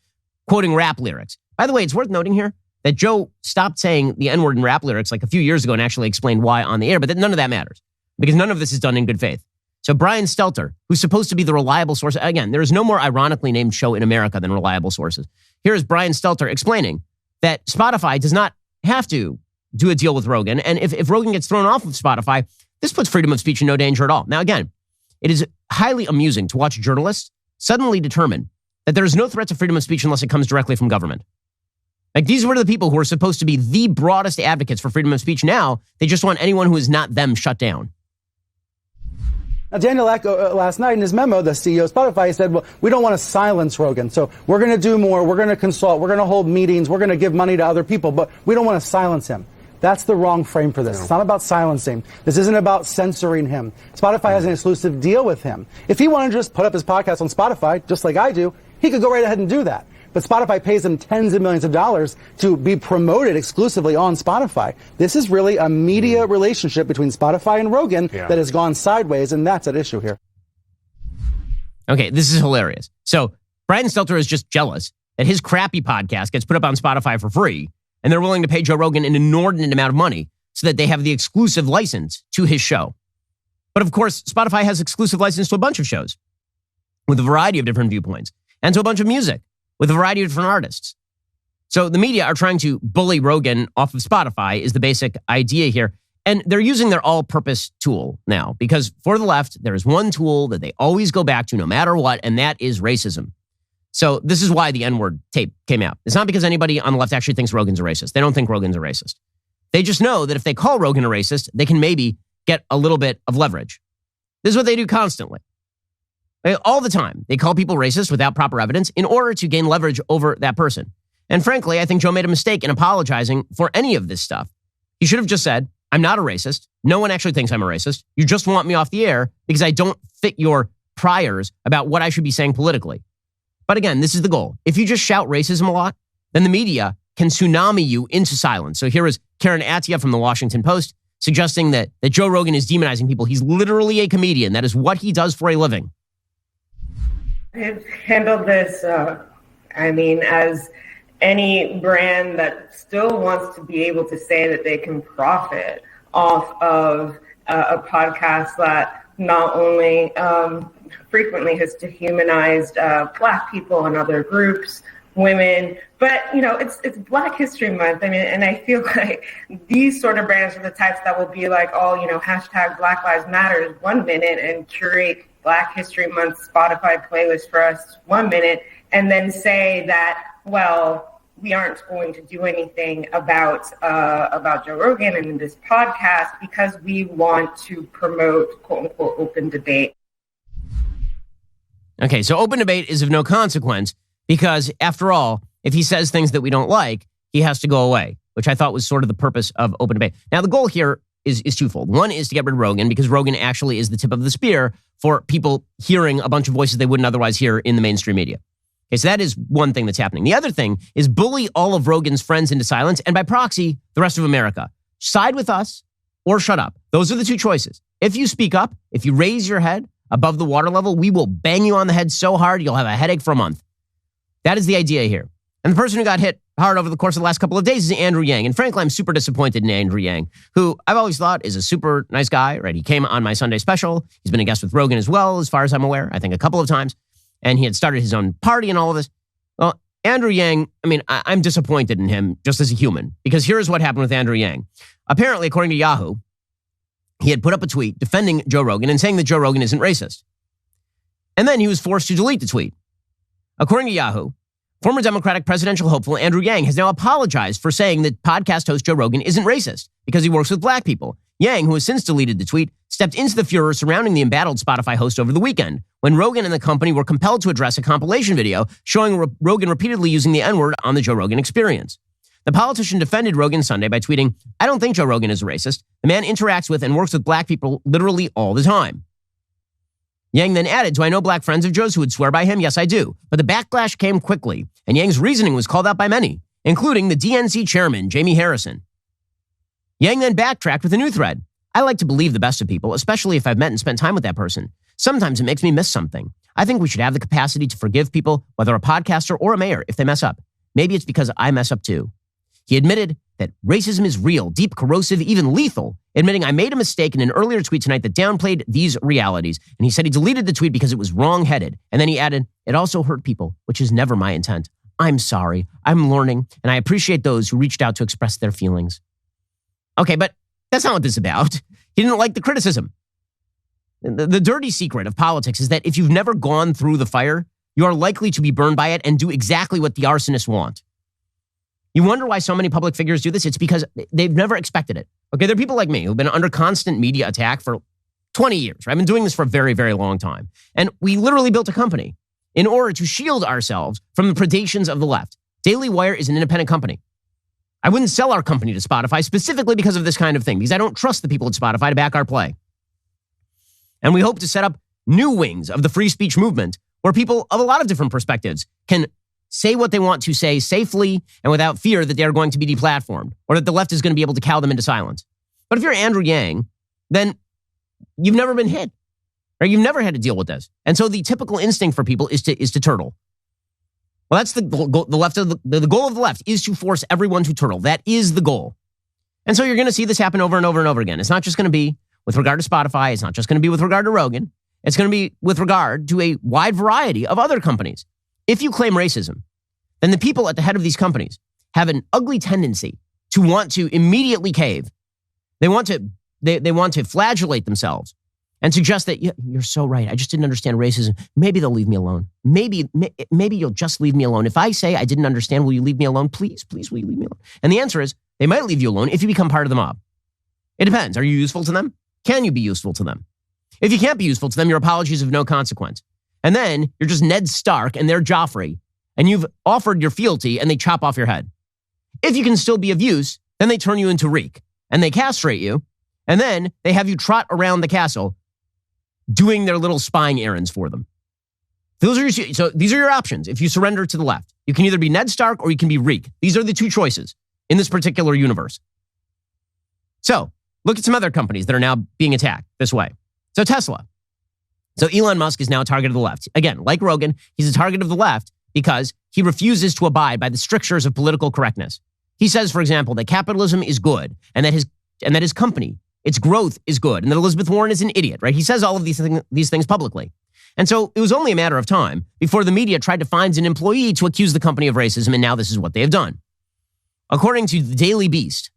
quoting rap lyrics. By the way, it's worth noting here that Joe stopped saying the N-word in rap lyrics like a few years ago and actually explained why on the air, but none of that matters because none of this is done in good faith. So Brian Stelter, who's supposed to be the reliable source, again, there is no more ironically named show in America than Reliable Sources. Here is Brian Stelter explaining that Spotify does not have to do a deal with Rogan, and if Rogan gets thrown off of Spotify, this puts freedom of speech in no danger at all. Now, again, it is highly amusing to watch journalists suddenly determine that there is no threat to freedom of speech unless it comes directly from government. Like, these were the people who are supposed to be the broadest advocates for freedom of speech. Now, they just want anyone who is not them shut down. Now, Daniel Ek, last night in his memo, the CEO of Spotify said, well, we don't want to silence Rogan, so we're going to do more, we're going to consult, we're going to hold meetings, we're going to give money to other people, but we don't want to silence him. That's the wrong frame for this. No. It's not about silencing. This isn't about censoring him. Spotify has an exclusive deal with him. If he wanted to just put up his podcast on Spotify, just like I do, he could go right ahead and do that. but Spotify pays them tens of millions of dollars to be promoted exclusively on Spotify. This is really a media relationship between Spotify and Rogan that has gone sideways, and that's at issue here. Okay, this is hilarious. So Brian Stelter is just jealous that his crappy podcast gets put up on Spotify for free, and they're willing to pay Joe Rogan an inordinate amount of money so that they have the exclusive license to his show. But of course, Spotify has exclusive license to a bunch of shows with a variety of different viewpoints and to a bunch of music with a variety of different artists. So the media are trying to bully Rogan off of Spotify is the basic idea here. And they're using their all-purpose tool now because for the left, there is one tool that they always go back to no matter what, and that is racism. So this is why the N-word tape came out. It's not because anybody on the left actually thinks Rogan's a racist. They don't think Rogan's a racist. They just know that if they call Rogan a racist, they can maybe get a little bit of leverage. This is what they do constantly. All the time. They call people racist without proper evidence in order to gain leverage over that person. And frankly, I think Joe made a mistake in apologizing for any of this stuff. He should have just said, I'm not a racist. No one actually thinks I'm a racist. You just want me off the air because I don't fit your priors about what I should be saying politically. But again, this is the goal. If you just shout racism a lot, then the media can tsunami you into silence. So here is Karen Attia from the Washington Post suggesting that Joe Rogan is demonizing people. He's literally a comedian. That is what he does for a living. I've handled this, as any brand that still wants to be able to say that they can profit off of a podcast that not only frequently has dehumanized Black people and other groups, women, but, it's Black History Month. And I feel like these sort of brands are the types that will be like, hashtag Black Lives Matter 1 minute and curate Black History Month Spotify playlist for us 1 minute, and then say that, well, we aren't going to do anything about Joe Rogan and this podcast because we want to promote quote unquote open debate. Okay, so open debate is of no consequence because after all, if he says things that we don't like, he has to go away, which I thought was sort of the purpose of open debate. Now, the goal here is twofold. One is to get rid of Rogan because Rogan actually is the tip of the spear for people hearing a bunch of voices they wouldn't otherwise hear in the mainstream media. Okay, so that is one thing that's happening. The other thing is bully all of Rogan's friends into silence and by proxy, the rest of America. Side with us or shut up. Those are the two choices. If you speak up, if you raise your head above the water level, we will bang you on the head so hard you'll have a headache for a month. That is the idea here. And the person who got hit hard over the course of the last couple of days is Andrew Yang. And frankly, I'm super disappointed in Andrew Yang, who I've always thought is a super nice guy, right? He came on my Sunday special. He's been a guest with Rogan as well, as far as I'm aware, I think a couple of times. And he had started his own party and all of this. Well, Andrew Yang, I'm disappointed in him just as a human, because here's what happened with Andrew Yang. Apparently, according to Yahoo, he had put up a tweet defending Joe Rogan and saying that Joe Rogan isn't racist. And then he was forced to delete the tweet. According to Yahoo, former Democratic presidential hopeful Andrew Yang has now apologized for saying that podcast host Joe Rogan isn't racist because he works with Black people. Yang, who has since deleted the tweet, stepped into the furor surrounding the embattled Spotify host over the weekend when Rogan and the company were compelled to address a compilation video showing Rogan repeatedly using the N-word on the Joe Rogan Experience. The politician defended Rogan Sunday by tweeting, "I don't think Joe Rogan is a racist. The man interacts with and works with Black people literally all the time." Yang then added, "Do I know Black friends of Joe's who would swear by him? Yes, I do." But the backlash came quickly, and Yang's reasoning was called out by many, including the DNC chairman, Jamie Harrison. Yang then backtracked with a new thread. "I like to believe the best of people, especially if I've met and spent time with that person. Sometimes it makes me miss something. I think we should have the capacity to forgive people, whether a podcaster or a mayor, if they mess up. Maybe it's because I mess up too." He admitted that racism is real, deep, corrosive, even lethal, admitting, "I made a mistake in an earlier tweet tonight that downplayed these realities." And he said he deleted the tweet because it was wrong-headed. And then he added, "It also hurt people, which is never my intent. I'm sorry. I'm learning, and I appreciate those who reached out to express their feelings." Okay, but that's not what this is about. He didn't like the criticism. The dirty secret of politics is that if you've never gone through the fire, you are likely to be burned by it and do exactly what the arsonists want. You wonder why so many public figures do this? It's because they've never expected it. Okay, there are people like me who've been under constant media attack for 20 years. Right? I've been doing this for a very, very long time. And we literally built a company in order to shield ourselves from the predations of the left. Daily Wire is an independent company. I wouldn't sell our company to Spotify specifically because of this kind of thing, because I don't trust the people at Spotify to back our play. And we hope to set up new wings of the free speech movement where people of a lot of different perspectives can say what they want to say safely and without fear that they're going to be deplatformed or that the left is going to be able to cow them into silence. But if you're Andrew Yang, then you've never been hit, or you've never had to deal with this. And so the typical instinct for people is to turtle. Well, that's the left of the goal of the left is to force everyone to turtle. That is the goal. And so you're going to see this happen over and over and over again. It's not just going to be with regard to Spotify. It's not just going to be with regard to Rogan. It's going to be with regard to a wide variety of other companies. If you claim racism, then the people at the head of these companies have an ugly tendency to want to immediately cave. They want to flagellate themselves and suggest that you're so right. I just didn't understand racism. Maybe they'll leave me alone. Maybe you'll just leave me alone. If I say I didn't understand, will you leave me alone? Please, will you leave me alone? And the answer is they might leave you alone if you become part of the mob. It depends. Are you useful to them? Can you be useful to them? If you can't be useful to them, your apologies have no consequence. And then you're just Ned Stark and they're Joffrey, and you've offered your fealty and they chop off your head. If you can still be of use, then they turn you into Reek and they castrate you, and then they have you trot around the castle doing their little spying errands for them. So these are your options. If you surrender to the left, you can either be Ned Stark or you can be Reek. These are the two choices in this particular universe. So look at some other companies that are now being attacked this way. So Tesla. So Elon Musk is now a target of the left. Again, like Rogan, he's a target of the left because he refuses to abide by the strictures of political correctness. He says, for example, that capitalism is good and that his company, its growth is good, and that Elizabeth Warren is an idiot, right? He says all of these things publicly. And so it was only a matter of time before the media tried to find an employee to accuse the company of racism, and now this is what they have done. According to the Daily Beast,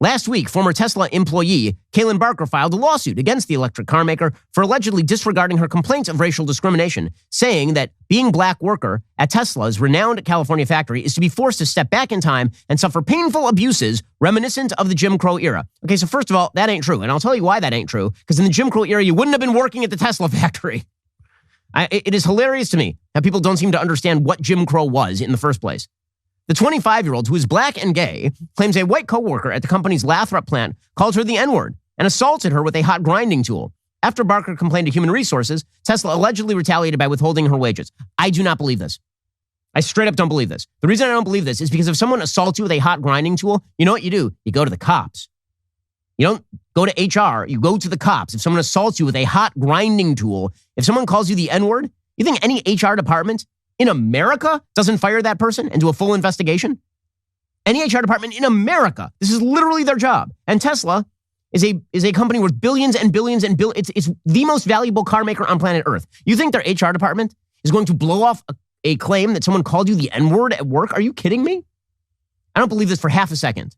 last week, former Tesla employee Kaylin Barker filed a lawsuit against the electric car maker for allegedly disregarding her complaints of racial discrimination, saying that being a black worker at Tesla's renowned California factory is to be forced to step back in time and suffer painful abuses reminiscent of the Jim Crow era. Okay, so first of all, that ain't true. And I'll tell you why that ain't true, because in the Jim Crow era, you wouldn't have been working at the Tesla factory. It is hilarious to me how people don't seem to understand what Jim Crow was in the first place. The 25-year-old, who is black and gay, claims a white coworker at the company's Lathrop plant called her the N-word and assaulted her with a hot grinding tool. After Barker complained to Human Resources, Tesla allegedly retaliated by withholding her wages. I do not believe this. I straight up don't believe this. The reason I don't believe this is because if someone assaults you with a hot grinding tool, you know what you do? You go to the cops. You don't go to HR, you go to the cops. If someone assaults you with a hot grinding tool, if someone calls you the N-word, you think any HR department in America doesn't fire that person and do a full investigation? Any HR department in America, this is literally their job. And Tesla is a company worth billions and billions and billions. It's the most valuable car maker on planet Earth. You think their HR department is going to blow off a claim that someone called you the N-word at work? Are you kidding me? I don't believe this for half a second.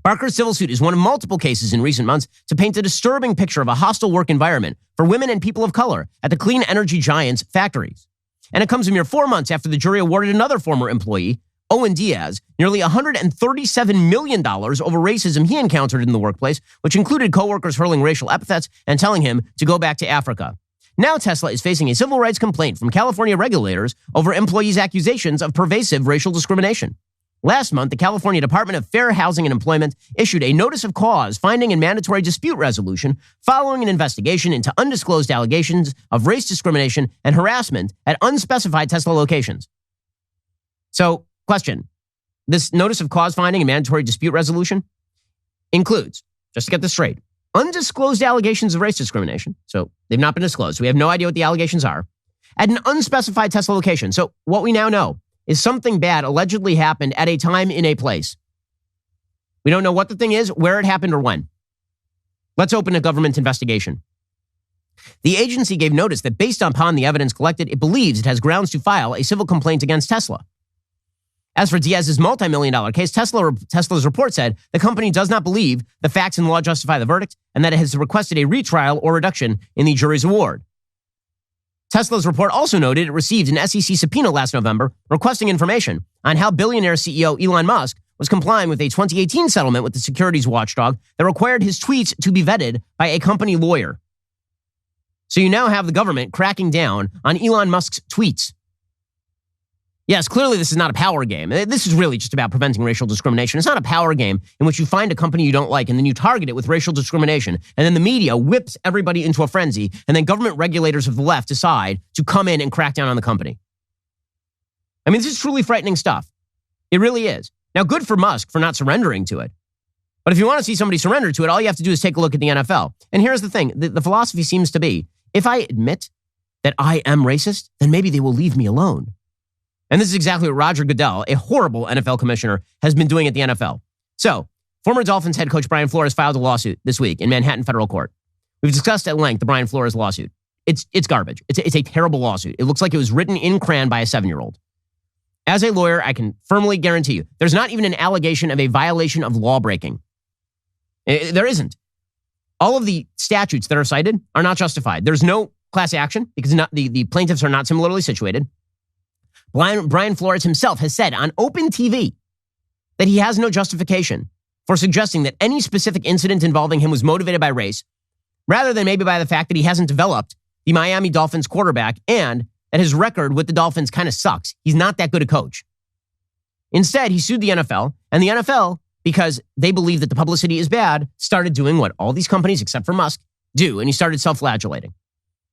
Barker's civil suit is one of multiple cases in recent months to paint a disturbing picture of a hostile work environment for women and people of color at the clean energy giants' factories. And it comes a mere 4 months after the jury awarded another former employee, Owen Diaz, nearly $137 million over racism he encountered in the workplace, which included coworkers hurling racial epithets and telling him to go back to Africa. Now Tesla is facing a civil rights complaint from California regulators over employees' accusations of pervasive racial discrimination. Last month, the California Department of Fair Housing and Employment issued a notice of cause finding and mandatory dispute resolution following an investigation into undisclosed allegations of race discrimination and harassment at unspecified Tesla locations. So, question, this notice of cause finding and mandatory dispute resolution includes, just to get this straight, undisclosed allegations of race discrimination. So they've not been disclosed. We have no idea what the allegations are. At an unspecified Tesla location. So what we now know is something bad allegedly happened at a time in a place. We don't know what the thing is, where it happened, or when. Let's open a government investigation. The agency gave notice that based upon the evidence collected, it believes it has grounds to file a civil complaint against Tesla. As for Diaz's multi-million-dollar case, Tesla's report said the company does not believe the facts and law justify the verdict and that it has requested a retrial or reduction in the jury's award. Tesla's report also noted it received an SEC subpoena last November requesting information on how billionaire CEO Elon Musk was complying with a 2018 settlement with the securities watchdog that required his tweets to be vetted by a company lawyer. So you now have the government cracking down on Elon Musk's tweets. Yes, clearly this is not a power game. This is really just about preventing racial discrimination. It's not a power game in which you find a company you don't like and then you target it with racial discrimination. And then the media whips everybody into a frenzy. And then government regulators of the left decide to come in and crack down on the company. I mean, this is truly frightening stuff. It really is. Now, good for Musk for not surrendering to it. But if you want to see somebody surrender to it, all you have to do is take a look at the NFL. And here's the thing. The philosophy seems to be, if I admit that I am racist, then maybe they will leave me alone. And this is exactly what Roger Goodell, a horrible NFL commissioner, has been doing at the NFL. So, former Dolphins head coach Brian Flores filed a lawsuit this week in Manhattan federal court. We've discussed at length the Brian Flores lawsuit. It's garbage. It's a terrible lawsuit. It looks like it was written in crayon by a 7-year-old. As a lawyer, I can firmly guarantee you, there's not even an allegation of a violation of law breaking. There isn't. All of the statutes that are cited are not justified. There's no class action because the plaintiffs are not similarly situated. Brian Flores himself has said on open TV that he has no justification for suggesting that any specific incident involving him was motivated by race, rather than maybe by the fact that he hasn't developed the Miami Dolphins quarterback and that his record with the Dolphins kind of sucks. He's not that good a coach. Instead, he sued the NFL, and the NFL, because they believe that the publicity is bad, started doing what all these companies, except for Musk, do, and he started self-flagellating.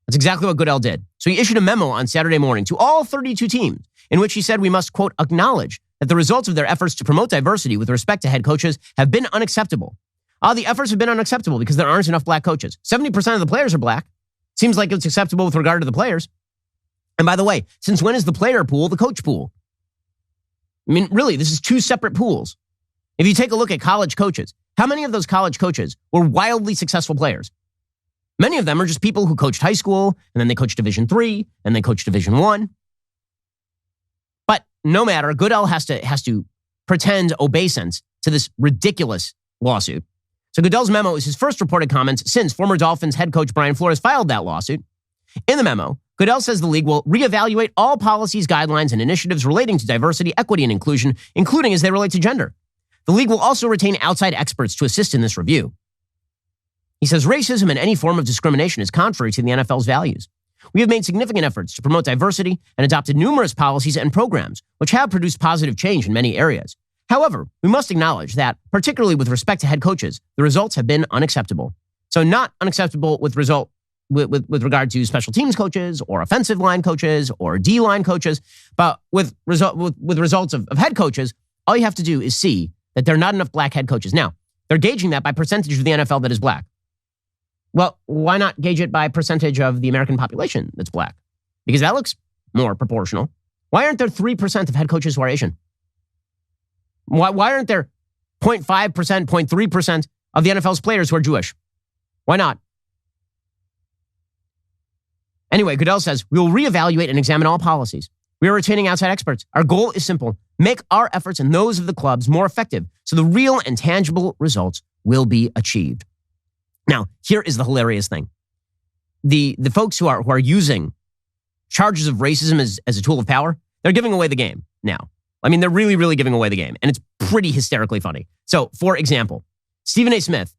That's exactly what Goodell did. So he issued a memo on Saturday morning to all 32 teams in which he said we must, quote, acknowledge that the results of their efforts to promote diversity with respect to head coaches have been unacceptable. The efforts have been unacceptable because there aren't enough black coaches. 70% of the players are black. Seems like it's acceptable with regard to the players. And by the way, since when is the player pool the coach pool? I mean, really, this is two separate pools. If you take a look at college coaches, how many of those college coaches were wildly successful players? Many of them are just people who coached high school, and then they coached Division III, and they coached Division I. But no matter, Goodell has to pretend obeisance to this ridiculous lawsuit. So Goodell's memo is his first reported comments since former Dolphins head coach Brian Flores filed that lawsuit. In the memo, Goodell says the league will reevaluate all policies, guidelines, and initiatives relating to diversity, equity, and inclusion, including as they relate to gender. The league will also retain outside experts to assist in this review. He says racism and any form of discrimination is contrary to the NFL's values. We have made significant efforts to promote diversity and adopted numerous policies and programs, which have produced positive change in many areas. However, we must acknowledge that, particularly with respect to head coaches, the results have been unacceptable. So not unacceptable with regard to special teams coaches or offensive line coaches or D-line coaches, but with results of head coaches, all you have to do is see that there are not enough black head coaches. Now, they're gauging that by percentage of the NFL that is black. Well, why not gauge it by percentage of the American population that's black? Because that looks more proportional. Why aren't there 3% of head coaches who are Asian? Why aren't there 0.5%, 0.3% of the NFL's players who are Jewish? Why not? Anyway, Goodell says, we will reevaluate and examine all policies. We are retaining outside experts. Our goal is simple. Make our efforts and those of the clubs more effective so the real and tangible results will be achieved. Now, here is the hilarious thing. The folks who are using charges of racism as a tool of power, they're giving away the game now. I mean, they're really, really giving away the game. And it's pretty hysterically funny. So, for example, Stephen A. Smith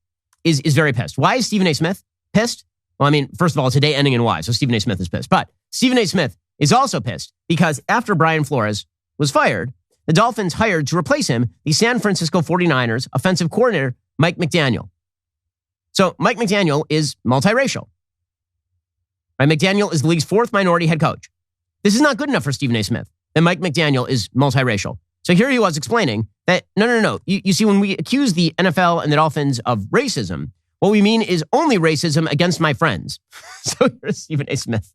is very pissed. Why is Stephen A. Smith pissed? Well, I mean, first of all, it's a day ending in Y, so Stephen A. Smith is pissed. But Stephen A. Smith is also pissed because after Brian Flores was fired, the Dolphins hired to replace him the San Francisco 49ers offensive coordinator, Mike McDaniel. So Mike McDaniel is multiracial. Right? McDaniel is the league's 4th minority head coach. This is not good enough for Stephen A. Smith. That Mike McDaniel is multiracial. So here he was explaining that, no. You see, when we accuse the NFL and the Dolphins of racism, what we mean is only racism against my friends. So here's Stephen A. Smith.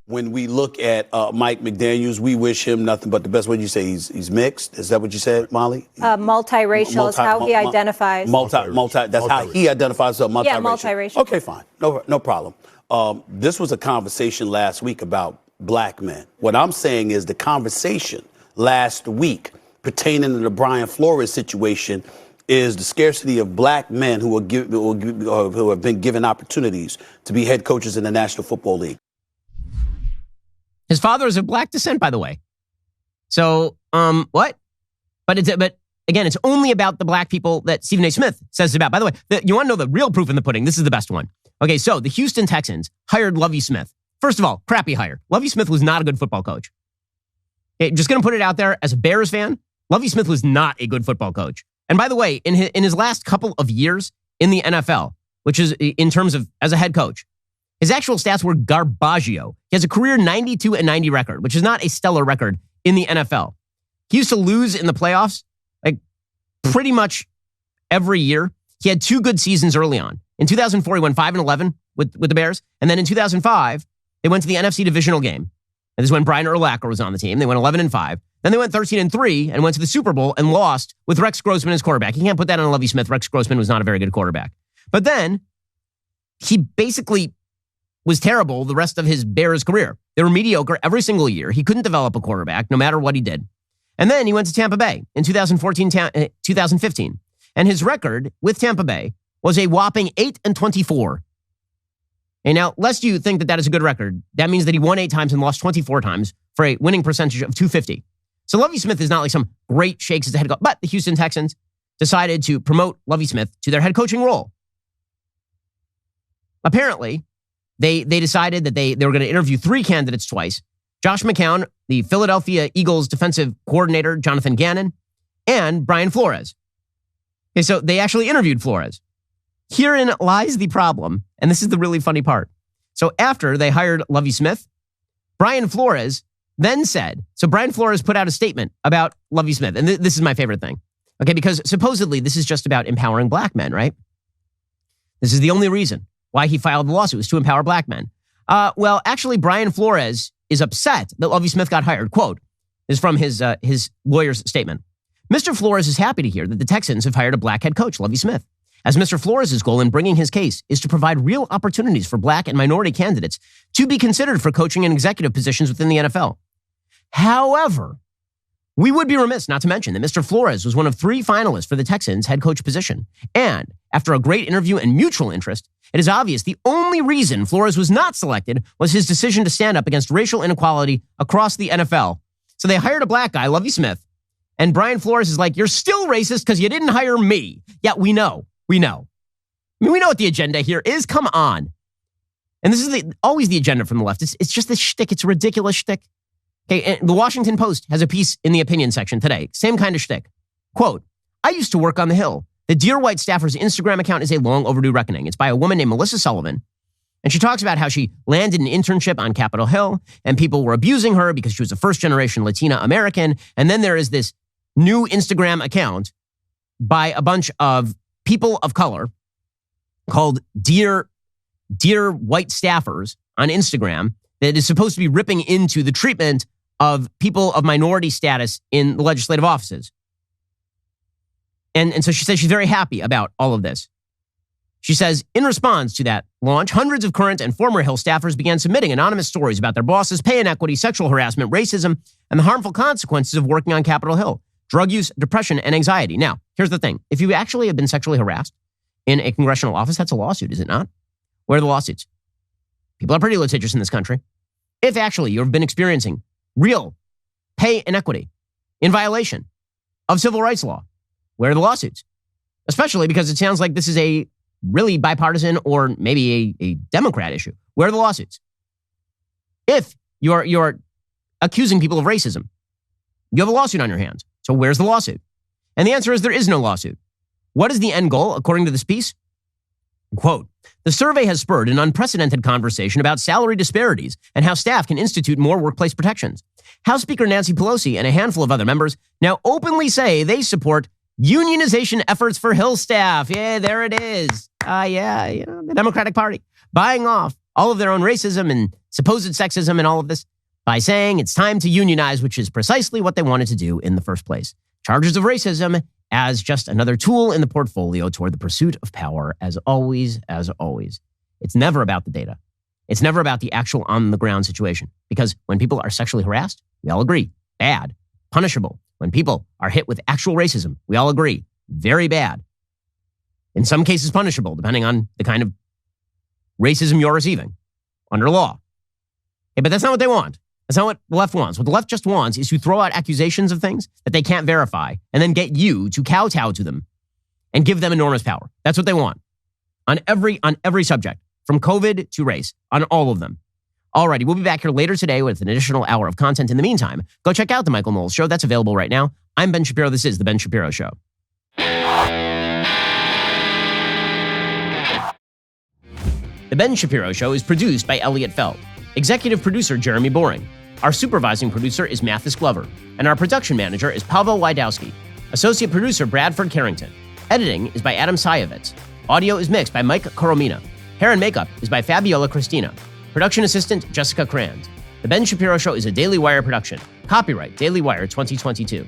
When we look at Mike McDaniels, we wish him nothing but the best. What did you say? He's mixed? Is that what you said, Molly? Multiracial is how he identifies. That's how he identifies himself, multiracial. Yeah, multiracial. Okay, fine. No problem. This was a conversation last week about black men. What I'm saying is the conversation last week pertaining to the Brian Flores situation is the scarcity of black men who have been given opportunities to be head coaches in the National Football League. His father is of black descent, by the way. So, what? But again, it's only about the black people that Stephen A. Smith says about. By the way, you want to know the real proof in the pudding? This is the best one. Okay, so the Houston Texans hired Lovie Smith. First of all, crappy hire. Lovie Smith was not a good football coach. Okay, just going to put it out there as a Bears fan, Lovie Smith was not a good football coach. And by the way, in his last couple of years in the NFL, which is in terms of as a head coach, His actual stats were garbaggio. He has a career 92-90 record, which is not a stellar record in the NFL. He used to lose in the playoffs like pretty much every year. He had 2 good seasons early on. In 2004, he went 5-11 with the Bears. And then in 2005, they went to the NFC divisional game. And this is when Brian Urlacher was on the team. They went 11-5. Then they went 13-3 and went to the Super Bowl and lost with Rex Grossman as quarterback. You can't put that on Lovie Smith. Rex Grossman was not a very good quarterback. But then he basically was terrible the rest of his Bears career. They were mediocre every single year. He couldn't develop a quarterback no matter what he did. And then he went to Tampa Bay in 2015. And his record with Tampa Bay was a whopping 8-24. And now, lest you think that is a good record, that means that he won 8 times and lost 24 times for a winning percentage of .250. So Lovie Smith is not like some great shakes as a head coach, but the Houston Texans decided to promote Lovie Smith to their head coaching role. Apparently, they decided that they were going to interview 3 candidates twice. Josh McCown, the Philadelphia Eagles defensive coordinator, Jonathan Gannon, and Brian Flores. Okay, so they actually interviewed Flores. Herein lies the problem, and this is the really funny part. So after they hired Lovie Smith, Brian Flores then said, so Brian Flores put out a statement about Lovie Smith, and this is my favorite thing. Okay, because supposedly this is just about empowering black men, right? This is the only reason why he filed the lawsuit, was to empower black men. Well, actually, Brian Flores is upset that Lovie Smith got hired. Quote, is from his lawyer's statement. Mr. Flores is happy to hear that the Texans have hired a black head coach, Lovie Smith, as Mr. Flores' goal in bringing his case is to provide real opportunities for black and minority candidates to be considered for coaching and executive positions within the NFL. However, we would be remiss not to mention that Mr. Flores was one of 3 finalists for the Texans head coach position. And after a great interview and mutual interest, it is obvious the only reason Flores was not selected was his decision to stand up against racial inequality across the NFL. So they hired a black guy, Lovie Smith, and Brian Flores is like, you're still racist because you didn't hire me. Yeah, we know. I mean, we know what the agenda here is. Come on. And this is always the agenda from the left. It's just this shtick. It's a ridiculous shtick. Okay, and the Washington Post has a piece in the opinion section today. Same kind of shtick. Quote, I used to work on the Hill. The Dear White staffer's Instagram account is a long overdue reckoning. It's by a woman named Melissa Sullivan. And she talks about how she landed an internship on Capitol Hill and people were abusing her because she was a first-generation Latina American. And then there is this new Instagram account by a bunch of people of color called Dear White Staffers on Instagram that is supposed to be ripping into the treatment of people of minority status in the legislative offices. And so she says she's very happy about all of this. She says, in response to that launch, hundreds of current and former Hill staffers began submitting anonymous stories about their bosses, pay inequity, sexual harassment, racism, and the harmful consequences of working on Capitol Hill, drug use, depression, and anxiety. Now, here's the thing. If you actually have been sexually harassed in a congressional office, that's a lawsuit, is it not? Where are the lawsuits? People are pretty litigious in this country. If actually you have been experiencing real pay inequity in violation of civil rights law, where are the lawsuits? Especially because it sounds like this is a really bipartisan or maybe a Democrat issue. Where are the lawsuits? If you're accusing people of racism, you have a lawsuit on your hands. So where's the lawsuit? And the answer is there is no lawsuit. What is the end goal, according to this piece? Quote, the survey has spurred an unprecedented conversation about salary disparities and how staff can institute more workplace protections. House Speaker Nancy Pelosi and a handful of other members now openly say they support unionization efforts for Hill staff. Yeah, there it is. The Democratic Party buying off all of their own racism and supposed sexism and all of this by saying it's time to unionize, which is precisely what they wanted to do in the first place. Charges of racism as just another tool in the portfolio toward the pursuit of power, as always, as always. It's never about the data. It's never about the actual on-the-ground situation. Because when people are sexually harassed, we all agree, bad, punishable. When people are hit with actual racism, we all agree, very bad. In some cases, punishable, depending on the kind of racism you're receiving under law. Okay, but that's not what they want. That's not what the left wants. What the left just wants is to throw out accusations of things that they can't verify and then get you to kowtow to them and give them enormous power. That's what they want on every subject, from COVID to race, on all of them. Alrighty, we'll be back here later today with an additional hour of content. In the meantime, go check out The Michael Knowles Show. That's available right now. I'm Ben Shapiro. This is The Ben Shapiro Show. The The Ben Shapiro Show is produced by Elliot Feld. Executive producer Jeremy Boring. Our supervising producer is Mathis Glover. And our production manager is Pavel Wydowski. Associate producer Bradford Carrington. Editing is by Adam Sayevitz. Audio is mixed by Mike Coromina. Hair and makeup is by Fabiola Cristina. Production assistant Jessica Crand. The Ben Shapiro Show is a Daily Wire production. Copyright Daily Wire 2022.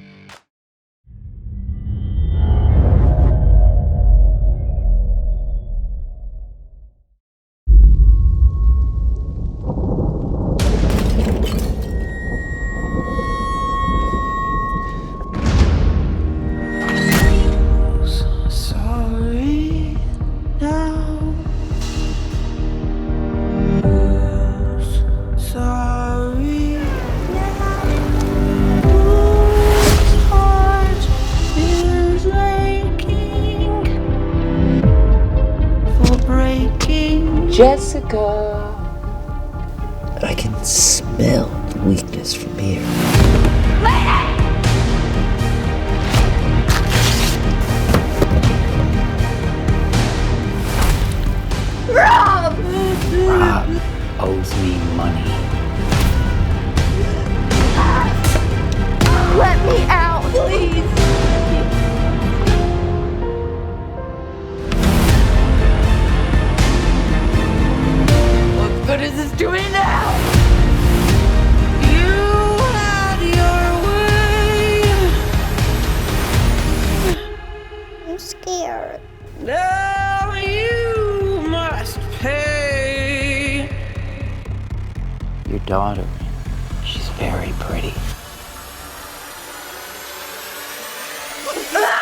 Jessica. But I can smell the weakness from here. Rob! Rob owes me money. Let me out, please. What good is this doing now? You had your way. I'm scared. Now you must pay. Your daughter, she's very pretty. Ah!